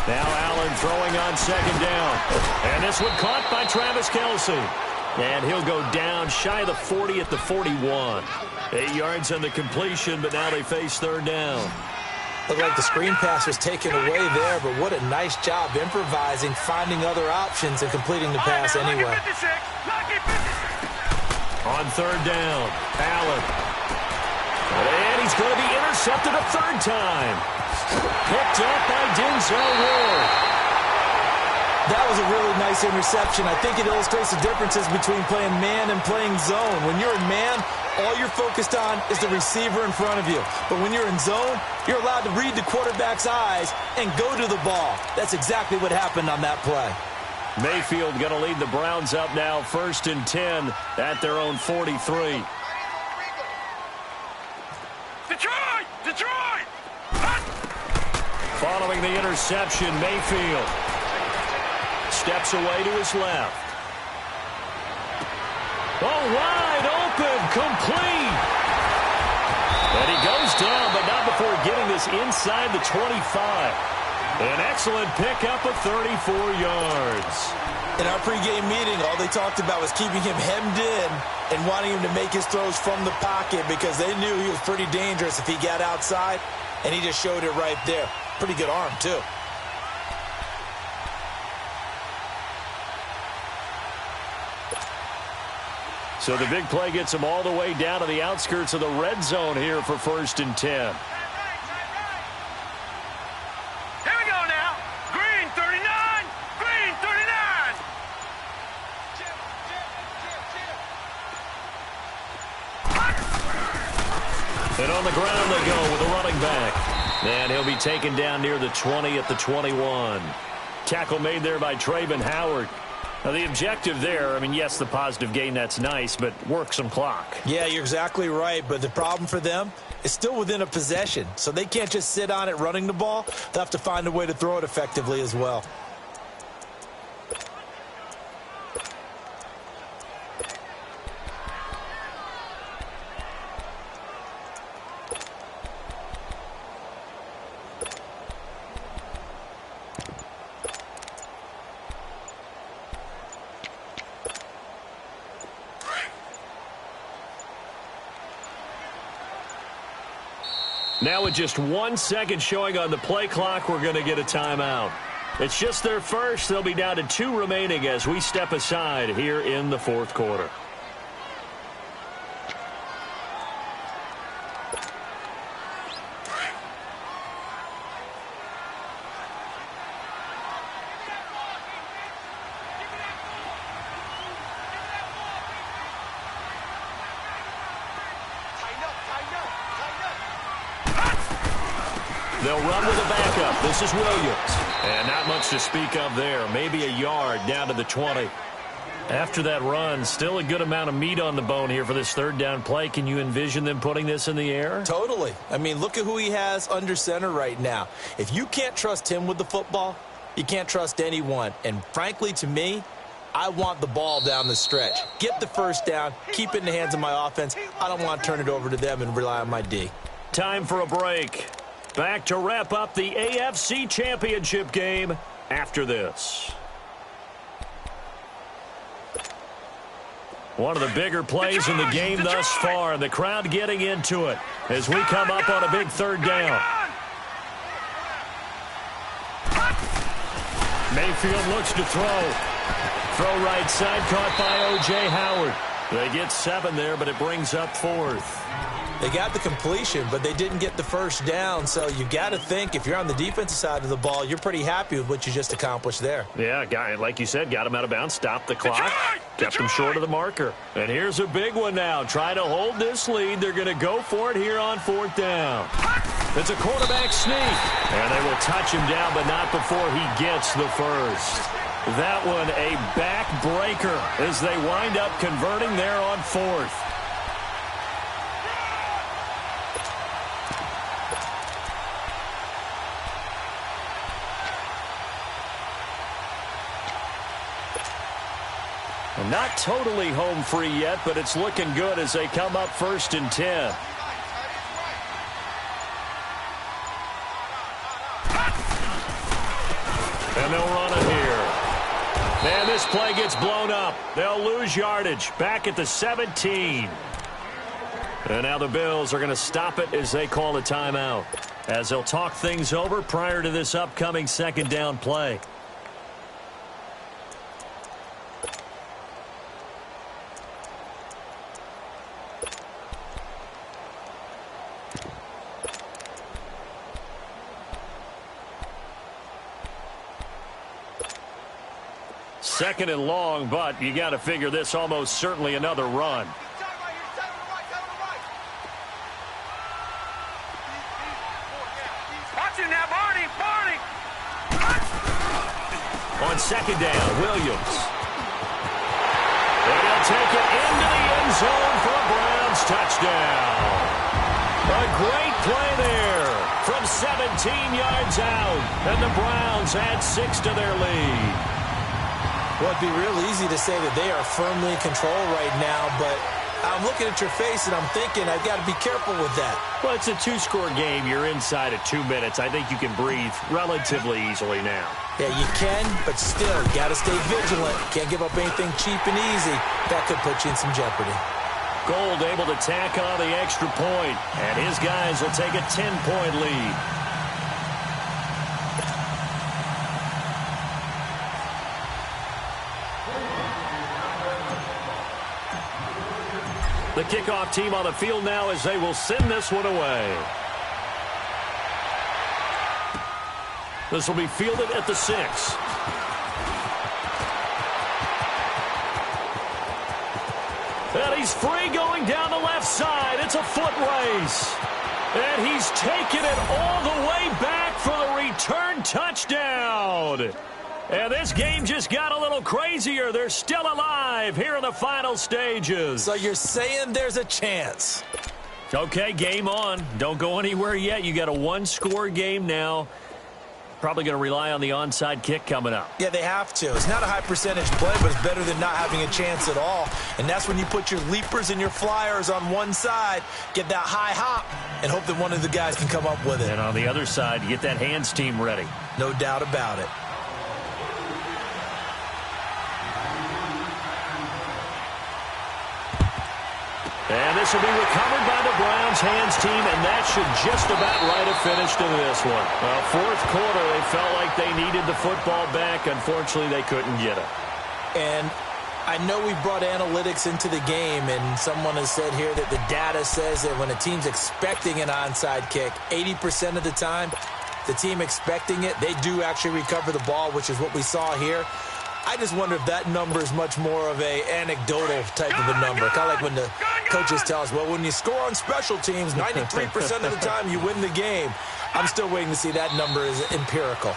Now Allen throwing on 2nd down. And this one caught by Travis Kelce. And he'll go down shy of the 40 at the 41. 8 yards on the completion, but now they face 3rd down. Looked like the screen pass was taken away there, but what a nice job improvising, finding other options, and completing the pass anyway. On 3rd down, Allen. And he's going to be intercepted a 3rd time. Picked up by Denzel Ward. That was a really nice interception. I think it illustrates the differences between playing man and playing zone. When you're in man, all you're focused on is the receiver in front of you. But when you're in zone, you're allowed to read the quarterback's eyes and go to the ball. That's exactly what happened on that play. Mayfield going to lead the Browns up now 1st and 10 at their own 43. Detroit! Detroit! Following the interception, Mayfield steps away to his left. Oh, wide open, complete. And he goes down, but not before getting this inside the 25. An excellent pickup of 34 yards. In our pregame meeting, all they talked about was keeping him hemmed in and wanting him to make his throws from the pocket because they knew he was pretty dangerous if he got outside, and he just showed it right there. Pretty good arm, too. So the big play gets him all the way down to the outskirts of the red zone here for 1st and 10. Here we go now. Green, 30 And on the ground they go with a running back. And he'll be taken down near the 20 at the 21. Tackle made there by Trayvon Howard. Now, the objective there, I mean, yes, the positive gain, that's nice, but work some clock. Yeah, you're exactly right, but the problem for them is still within a possession, so they can't just sit on it running the ball. They'll have to find a way to throw it effectively as well. Now with just 1 second showing on the play clock, we're going to get a timeout. It's just their first. They'll be down to 2 remaining as we step aside here in the fourth quarter. They'll run with a backup. This is Williams. And not much to speak of there. Maybe a yard down to the 20. After that run, still a good amount of meat on the bone here for this third down play. Can you envision them putting this in the air? Totally. I mean, look at who he has under center right now. If you can't trust him with the football, you can't trust anyone. And frankly, to me, I want the ball down the stretch. Get the first down. Keep it in the hands of my offense. I don't want to turn it over to them and rely on my D. Time for a break. Back to wrap up the AFC Championship game after this. One of the bigger plays in the game thus far, and the crowd getting into it as we come up on a big third down. Mayfield looks to throw. Throw right side, caught by O.J. Howard. They get 7 there, but it brings up 4th. They got the completion, but they didn't get the first down. So you got to think if you're on the defensive side of the ball, you're pretty happy with what you just accomplished there. Yeah, like you said, got him out of bounds, stopped the clock, kept him short of the marker. And here's a big one now. Try to hold this lead. They're going to go for it here on 4th down. It's a quarterback sneak. And they will touch him down, but not before he gets the first. That one a backbreaker as they wind up converting there on 4th. Not totally home free yet, but it's looking good as they come up 1st and 10. And they'll run it here. And this play gets blown up. They'll lose yardage back at the 17. And now the Bills are going to stop it as they call a timeout, as they'll talk things over prior to this upcoming 2nd down play. Second and long, but you got to figure this almost certainly another run. Watch him now, Barney. On 2nd down, Williams. And he'll take it into the end zone for a Browns touchdown. A great play there from 17 yards out, and the Browns add 6 to their lead. Well, it'd be real easy to say that they are firmly in control right now, but I'm looking at your face and I'm thinking I've got to be careful with that. Well, it's a 2-score game. You're inside of 2 minutes. I think you can breathe relatively easily now. Yeah, you can, but still, you got to stay vigilant. Can't give up anything cheap and easy. That could put you in some jeopardy. Gold able to tack on the extra point, and his guys will take a 10-point lead. The kickoff team on the field now as they will send this one away. This will be fielded at the 6. And he's free going down the left side. It's a foot race. And he's taken it all the way back for the return touchdown. And this game just got a little crazier. They're still alive here in the final stages. So you're saying there's a chance? Okay, game on. Don't go anywhere yet. You got a one-score game now. Probably going to rely on the onside kick coming up. Yeah, they have to. It's not a high percentage play, but it's better than not having a chance at all. And that's when you put your leapers and your flyers on one side, get that high hop, and hope that one of the guys can come up with it. And on the other side, you get that hands team ready. No doubt about it. And this will be recovered by the Browns hands team, and that should just about write a finish to this one. Well, fourth quarter, they felt like they needed the football back. Unfortunately, they couldn't get it. And I know we brought analytics into the game, and someone has said here that the data says that when a team's expecting an onside kick, 80% of the time, the team expecting it, they do actually recover the ball, which is what we saw here. I just wonder if that number is much more of a anecdotal type of a number. Kind of like when the coaches tell us, well, when you score on special teams, 93% of the time you win the game. I'm still waiting to see that number is empirical.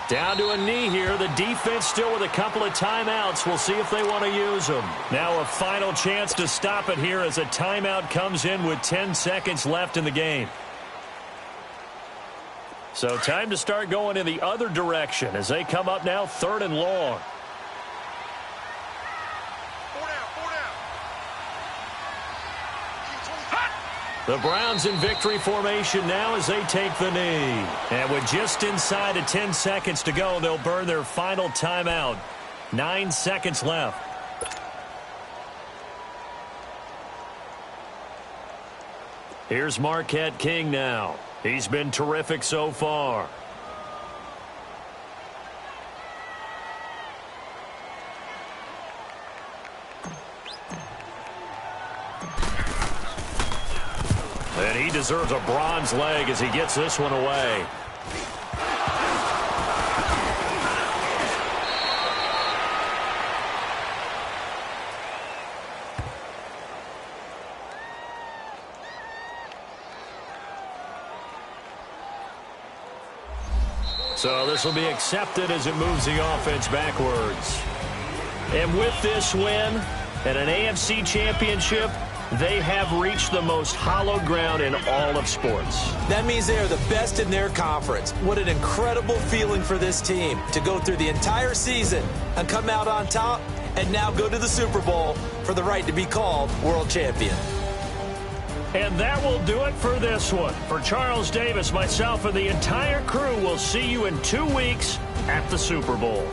Down to a knee here. The defense still with a couple of timeouts. We'll see if they want to use them. Now a final chance to stop it here as a timeout comes in with 10 seconds left in the game. So time to start going in the other direction as they come up now 3rd and long. The Browns in victory formation now as they take the knee. And with just inside of 10 seconds to go, they'll burn their final timeout. 9 seconds left. Here's Marquette King now. He's been terrific so far. And he deserves a bronze leg as he gets this one away. So this will be accepted as it moves the offense backwards. And with this win and an AFC championship, they have reached the most hallowed ground in all of sports. That means they are the best in their conference. What an incredible feeling for this team to go through the entire season and come out on top and now go to the Super Bowl for the right to be called world champion. And that will do it for this one. For Charles Davis, myself, and the entire crew, we'll see you in 2 weeks at the Super Bowl.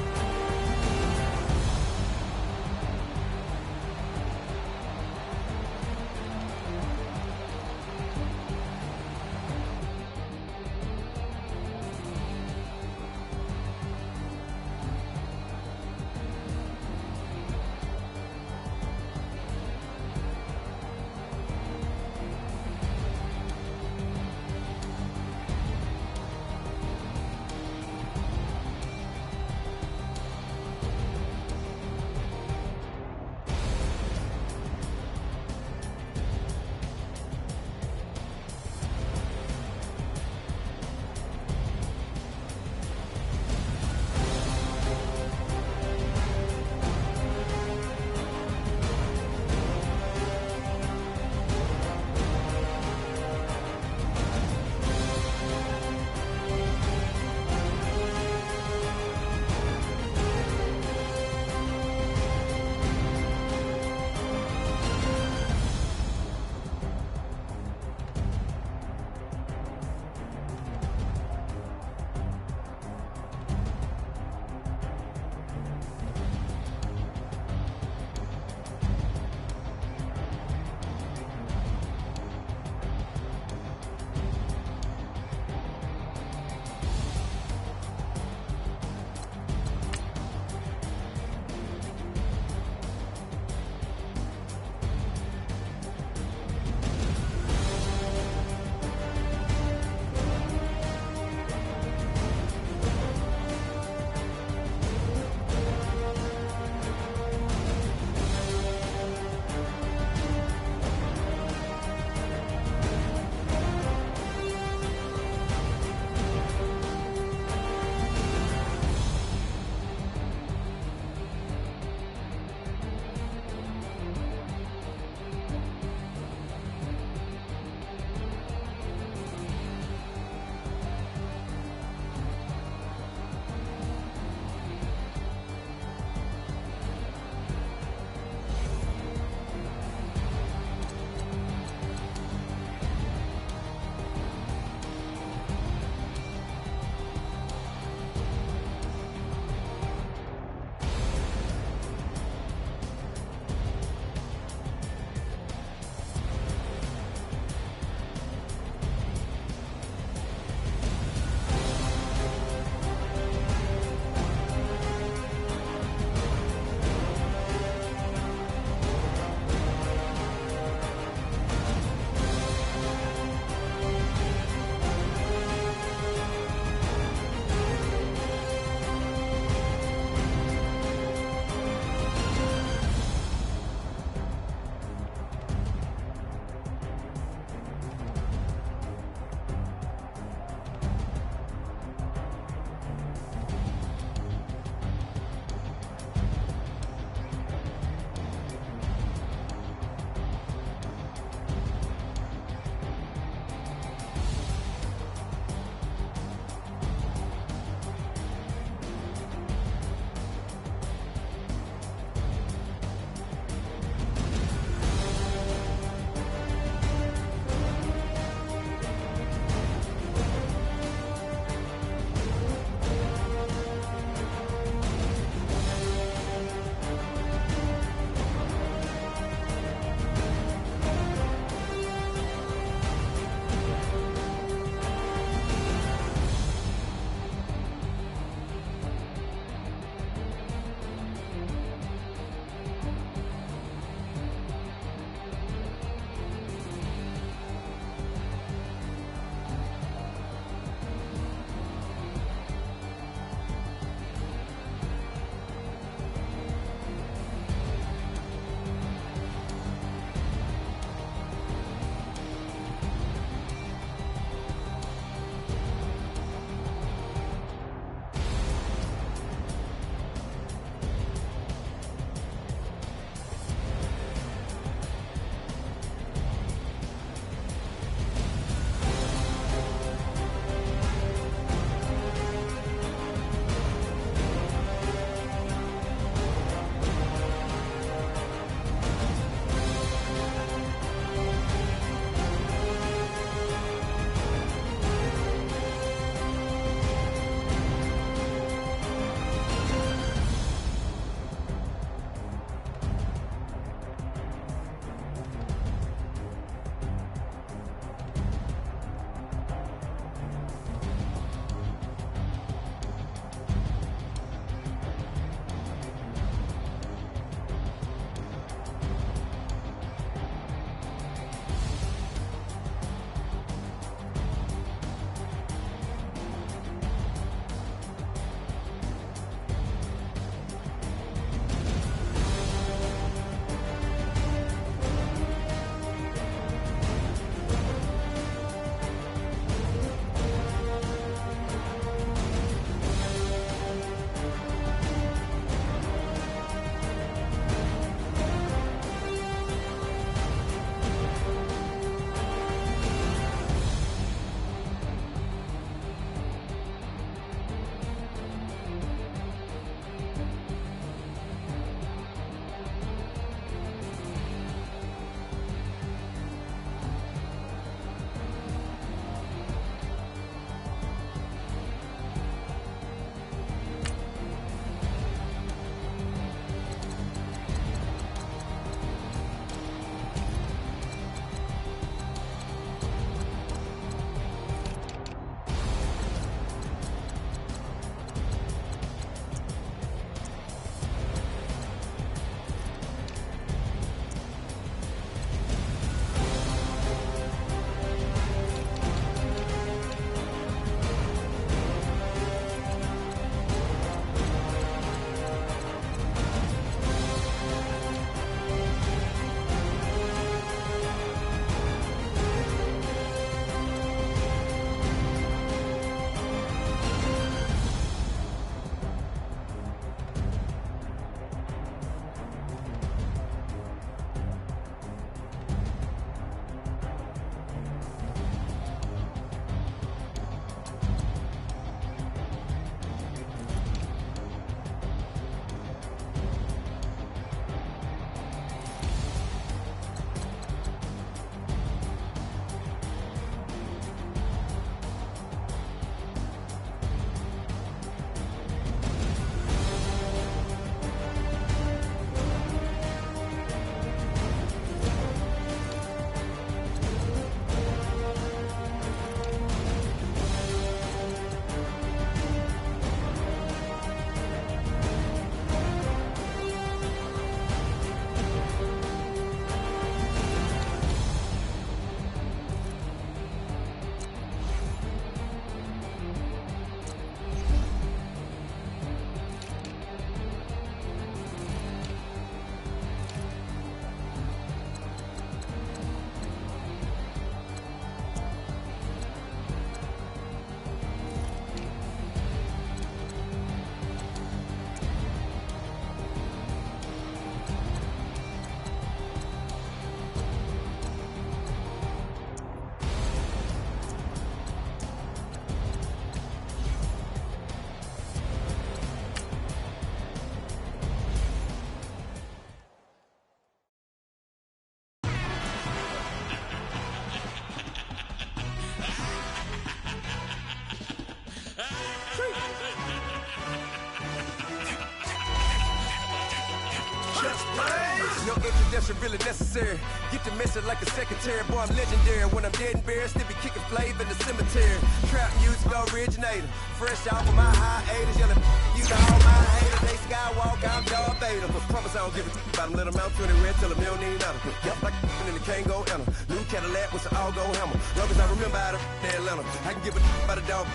introduction really necessary. Get the message like a secretary. Boy, I'm legendary. When I'm dead and buried, still be kicking flavor in the cemetery. Trap music originator. Fresh off of my hiatus. Yelling, you know all my haters. They skywalk, I'm Darth Vader. But promise I don't give a about them. Let them out 20 red, tell them they don't need nothing. Yup, like and the can't go enter. New Cadillac with an all-go hammer. Long as I remember how to Atlanta. I can give a about a dog.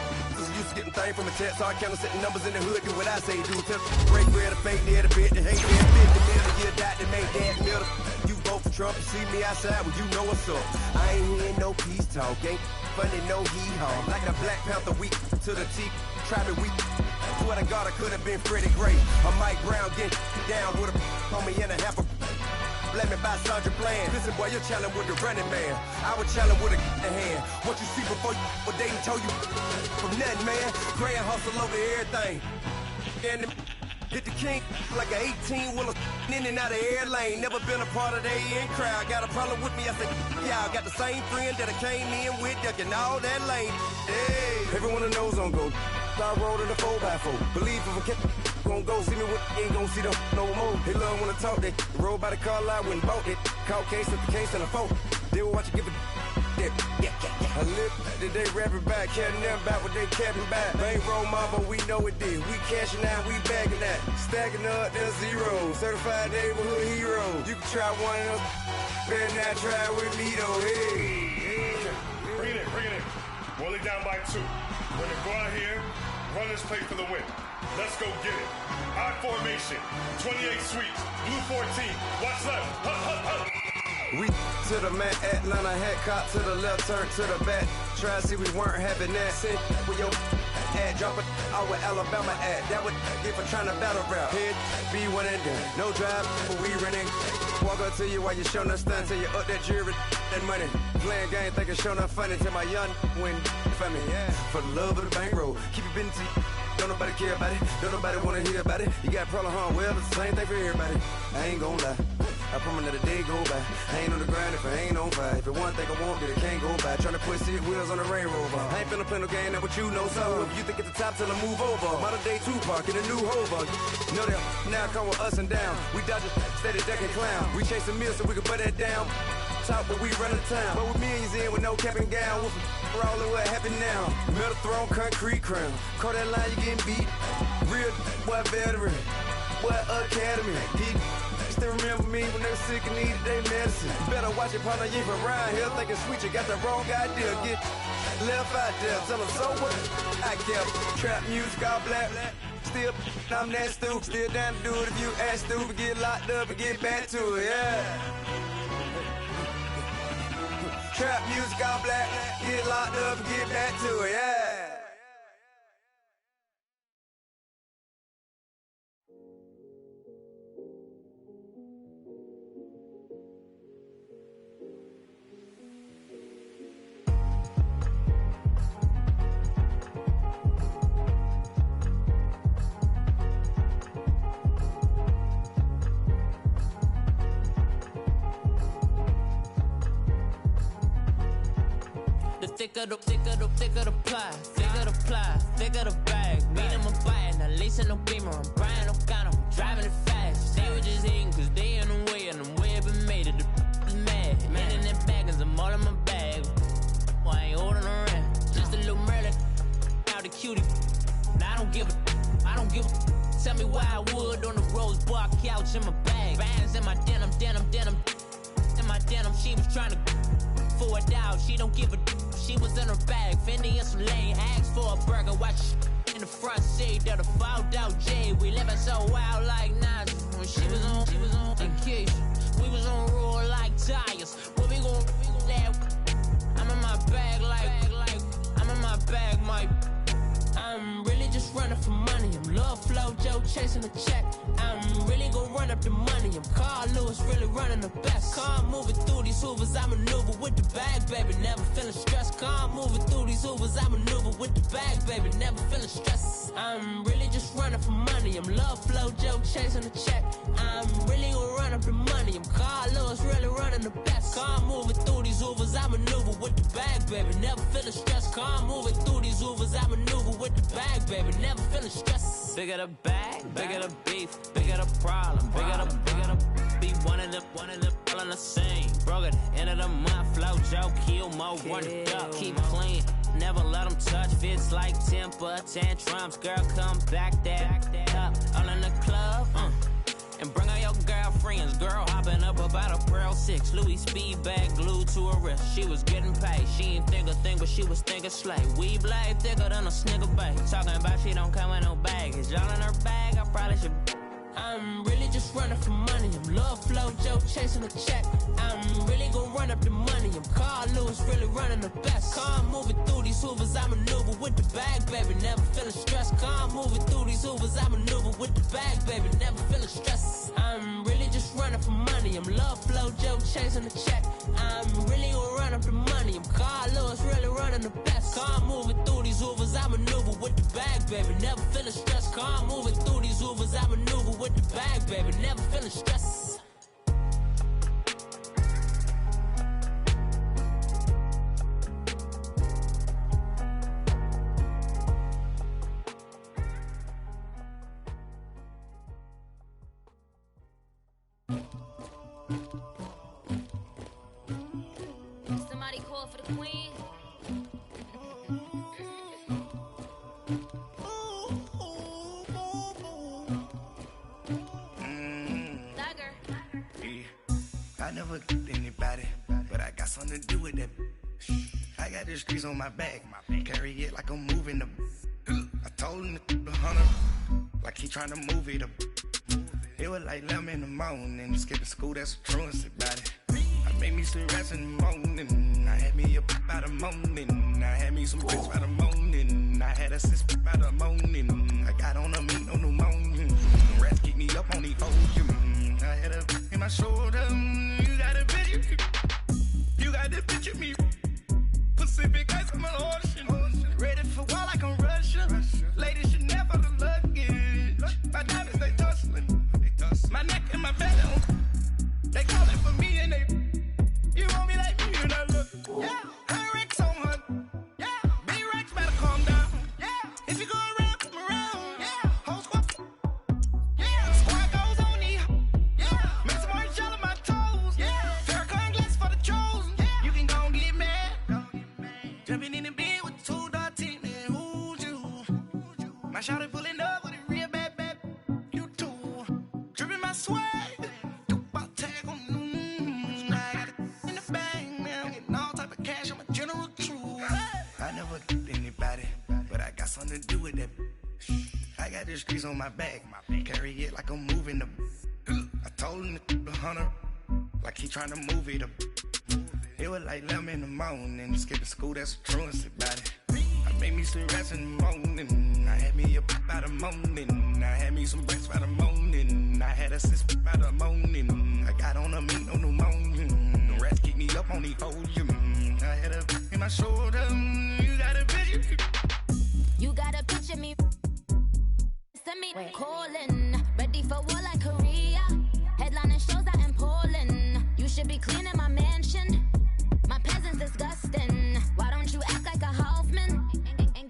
Used to getting things from a text, so I count setting numbers in the hood. Do what I say, do. Tell break bread, a fake near the bit, the hate there, bit the middle of your dot that make that middle. You vote for Trump, you see me outside, well, you know what's up. I ain't hearing no peace talk, ain't funny, no hee-haw. Like a Black Panther weak to the teeth, try me weak. Swear to God, I could have been Freddie Gray. Or Mike Brown getting down with a homie and a half a. Let me buy Sandra Bland. Listen, boy, you're challenging with the running man. I would challenge with a hand. What you see before you, what they told you from nothing, man. Grand hustle over everything. And hit the king like an 18-wheeler in and out of air lane. Never been a part of the in crowd. Got a problem with me, I said, yeah, I got the same friend that I came in with, ducking all that lane. Hey, everyone knows on go. I rolled in a 4x4. Believe if I kept gon' go see me with ain't gon' see them no more. They love when I talk, they roll by the car lot when bought it. Caught case at the case and a phone. They will watch you give a dip. I live that they rapping back, caring them back what they capping back. Bankroll mama, we know it did. We cashing out, we bagging that. Stacking up, there's zero. Certified neighborhood hero. You can try one of them, better not try with me though. Hey. Bring it in. Roll it down by 2. We're gonna go out here, run this play for the win. Let's go get it. I formation, 28 sweeps, blue 14. Watch left. We to the man, Atlanta head cop to the left, turn to the back. Try to see we weren't having that. Sit with your ad, drop it out with Alabama ad. That would get for trying to battle rap. Head, be one and done. No drive, but we running. Walk up to you while you showing us stunt till you up that jury, that money. Playing game, thinking showing up funny till my young win for me. Yeah. For the love of the bankroll, keep it busy. Don't nobody care about it. Don't nobody wanna hear about it. You got a problem, huh? Well, it's the same thing for everybody. I ain't gon' lie. I promise that a day go by. I ain't on the grind if I ain't on fire. If it one thing I want, then it can't go by. Tryna put 6 wheels on the Range Rover. I ain't finna play no game, that what you know. So if you think it's the top till I move over. Modern day Tupac in a new hover. Know that now come with us and down. We dodge a steady ducking clown. We chase a meal so we can put that down. Talk, but we run the town. But with millions in with no cap and gown. We're all in what happened now. Metal throne, concrete crown. Call that line, you getting beat. Real boy veteran. Boy academy. He still remember me when they were sick and needed their medicine. Better watch it, partner. You ain't around here thinking sweet. You got the wrong idea. Get left out there. Tell them so what I kept. Trap music all black. Still, I'm that stupid. Still down to do it if you ask stupid. Get locked up and get back to it. Yeah. Trap music all black, get locked up and get back to it, yeah. Thicker the pie, thicker the bag. Meet them a buying, now lacing no beamer. I'm Brian O'Connor, driving it fast. They were just hating cause they in the way, and the way it been made it, the is mad. Man in them baggins, I'm all in my bag. Well, I ain't holding around, just a little Merlin, out the cutie. Now I don't give a, tell me why I would on the rose bar couch in my bag. Bands in my denim, in my denim, she was trying to for it out, she don't give a she was in her bag, Fendi and some lane, asked for a burger, watch in the front seat of the fouled out J. We living so wild like Nas. When she was on vacation, we was on roll like tires. What we gon' laugh? I'm in my bag like I'm in my bag, Mike. I'm really just running for money. I'm love flow, Joe chasing the check. I'm really gon' run up the money. I'm Carl Lewis, really running the best. Car moving through these hoovers, I maneuver with the bag, baby. Never feeling stressed. Car moving through these hoovers, I maneuver with the bag, baby. Never feeling stressed. I'm really just running for money. I'm love flow, Joe chasing the check. I'm really gon' run up the money. I'm Carl Lewis, really running the best. Car moving through these hoovers, I maneuver with the bag, baby. Never feeling stressed. Car moving through these hoovers, I maneuver with the bag, baby. Never feeling stressed. Bigger the bag, bigger the beef, bigger the problem, bigger the be one of them, all in the same. Broke at the end of the month, flow, Joe, kill, mo, run it up, keep clean. Never let them touch, fits like temper tantrums. Girl, come back that up, all in the club, and bring out your girlfriends. Girl hopping up about a Pearl 6. Louis speed bag glued to her wrist. She was getting paid. She ain't think a thing, but she was thinking slay. We blade thicker than a Snicker bag. Talking about she don't come with no baggage. All in her bag, I probably should. I'm really just running for money. I'm love flow, Joe chasing a check. I'm really gonna run up the money. I'm Carl Lewis, really running the best. Car moving through these hoovers, I maneuver with the bag, baby. Never feeling stressed. Car moving through these hoovers, I maneuver with the bag, baby. Never feeling stressed. I'm really just running for money. I'm love flow, Joe chasing the check. I'm really gonna run up the money. I'm Carl Lewis, really running the best. Car moving through these hoovers, I maneuver with the bag, baby. Never feeling stressed. Car moving through these hoovers, I maneuver with the bag, baby, never feeling stress. Somebody call for the queen. I never anybody, but I got something to do with that. I got the streets on my back, carry it like I'm moving the. I told him to 100, like he trying to move it up. It was like 11 in the morning, skipping school, that's a truancy about it. I made me some rest in the morning, I had me up by the morning, I had me some bricks by the morning, I had a sis by the morning, I got on a meat, no pneumonia, the rats keep me up on the ocean, I had a in my shoulder, you got a picture, you got the picture me, Pacific ice on my ocean, ready for war like I'm Russia, ladies should never the luggage, my diamonds they tussling, my neck and my belly, they calling for me and they, you want me like me and I look, yeah, her Rex on her, yeah, B-Rex better calm down, yeah, if you go around, come around, yeah, whole squad, yeah, squad goes on the, yeah, make some orange gel on my toes, yeah, Farrakhan glass for the trolls, yeah, you can go and get mad, jumping in the bed with 2 dark teeth, and who's you, my shawty pulling up with a real bad, you too, dripping my swag, I never anybody, but I got something to do with that. I got the streets on my back, carry it like I'm moving the. I told him to 100, like he trying to move it up. It was like 11 in the morning, skipping school, that's a truancy about it. I made me some rest in the morning, I had me up by the morning, I had me some bricks by the morning, I had a sis by the morning, I got on a meat, no pneumonia, the rats keep me up on the ocean, I had a in my shoulder, you got a picture. You got a picture me. Send me calling, ready for war like Korea. Headlining shows out in Poland. You should be cleaning my mansion. My peasants disgusting. Why don't you act like a Hoffman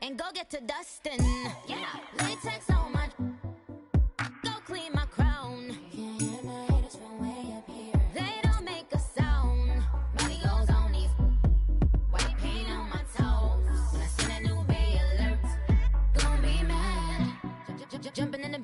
and go get to dustin'? Yeah, latex on my. Go clean my crown. Can't hear my haters from way up here. They don't make a sound. Money goes on these. White paint on my toes. When I send a new Bay alert, gon' be mad. Jumping in the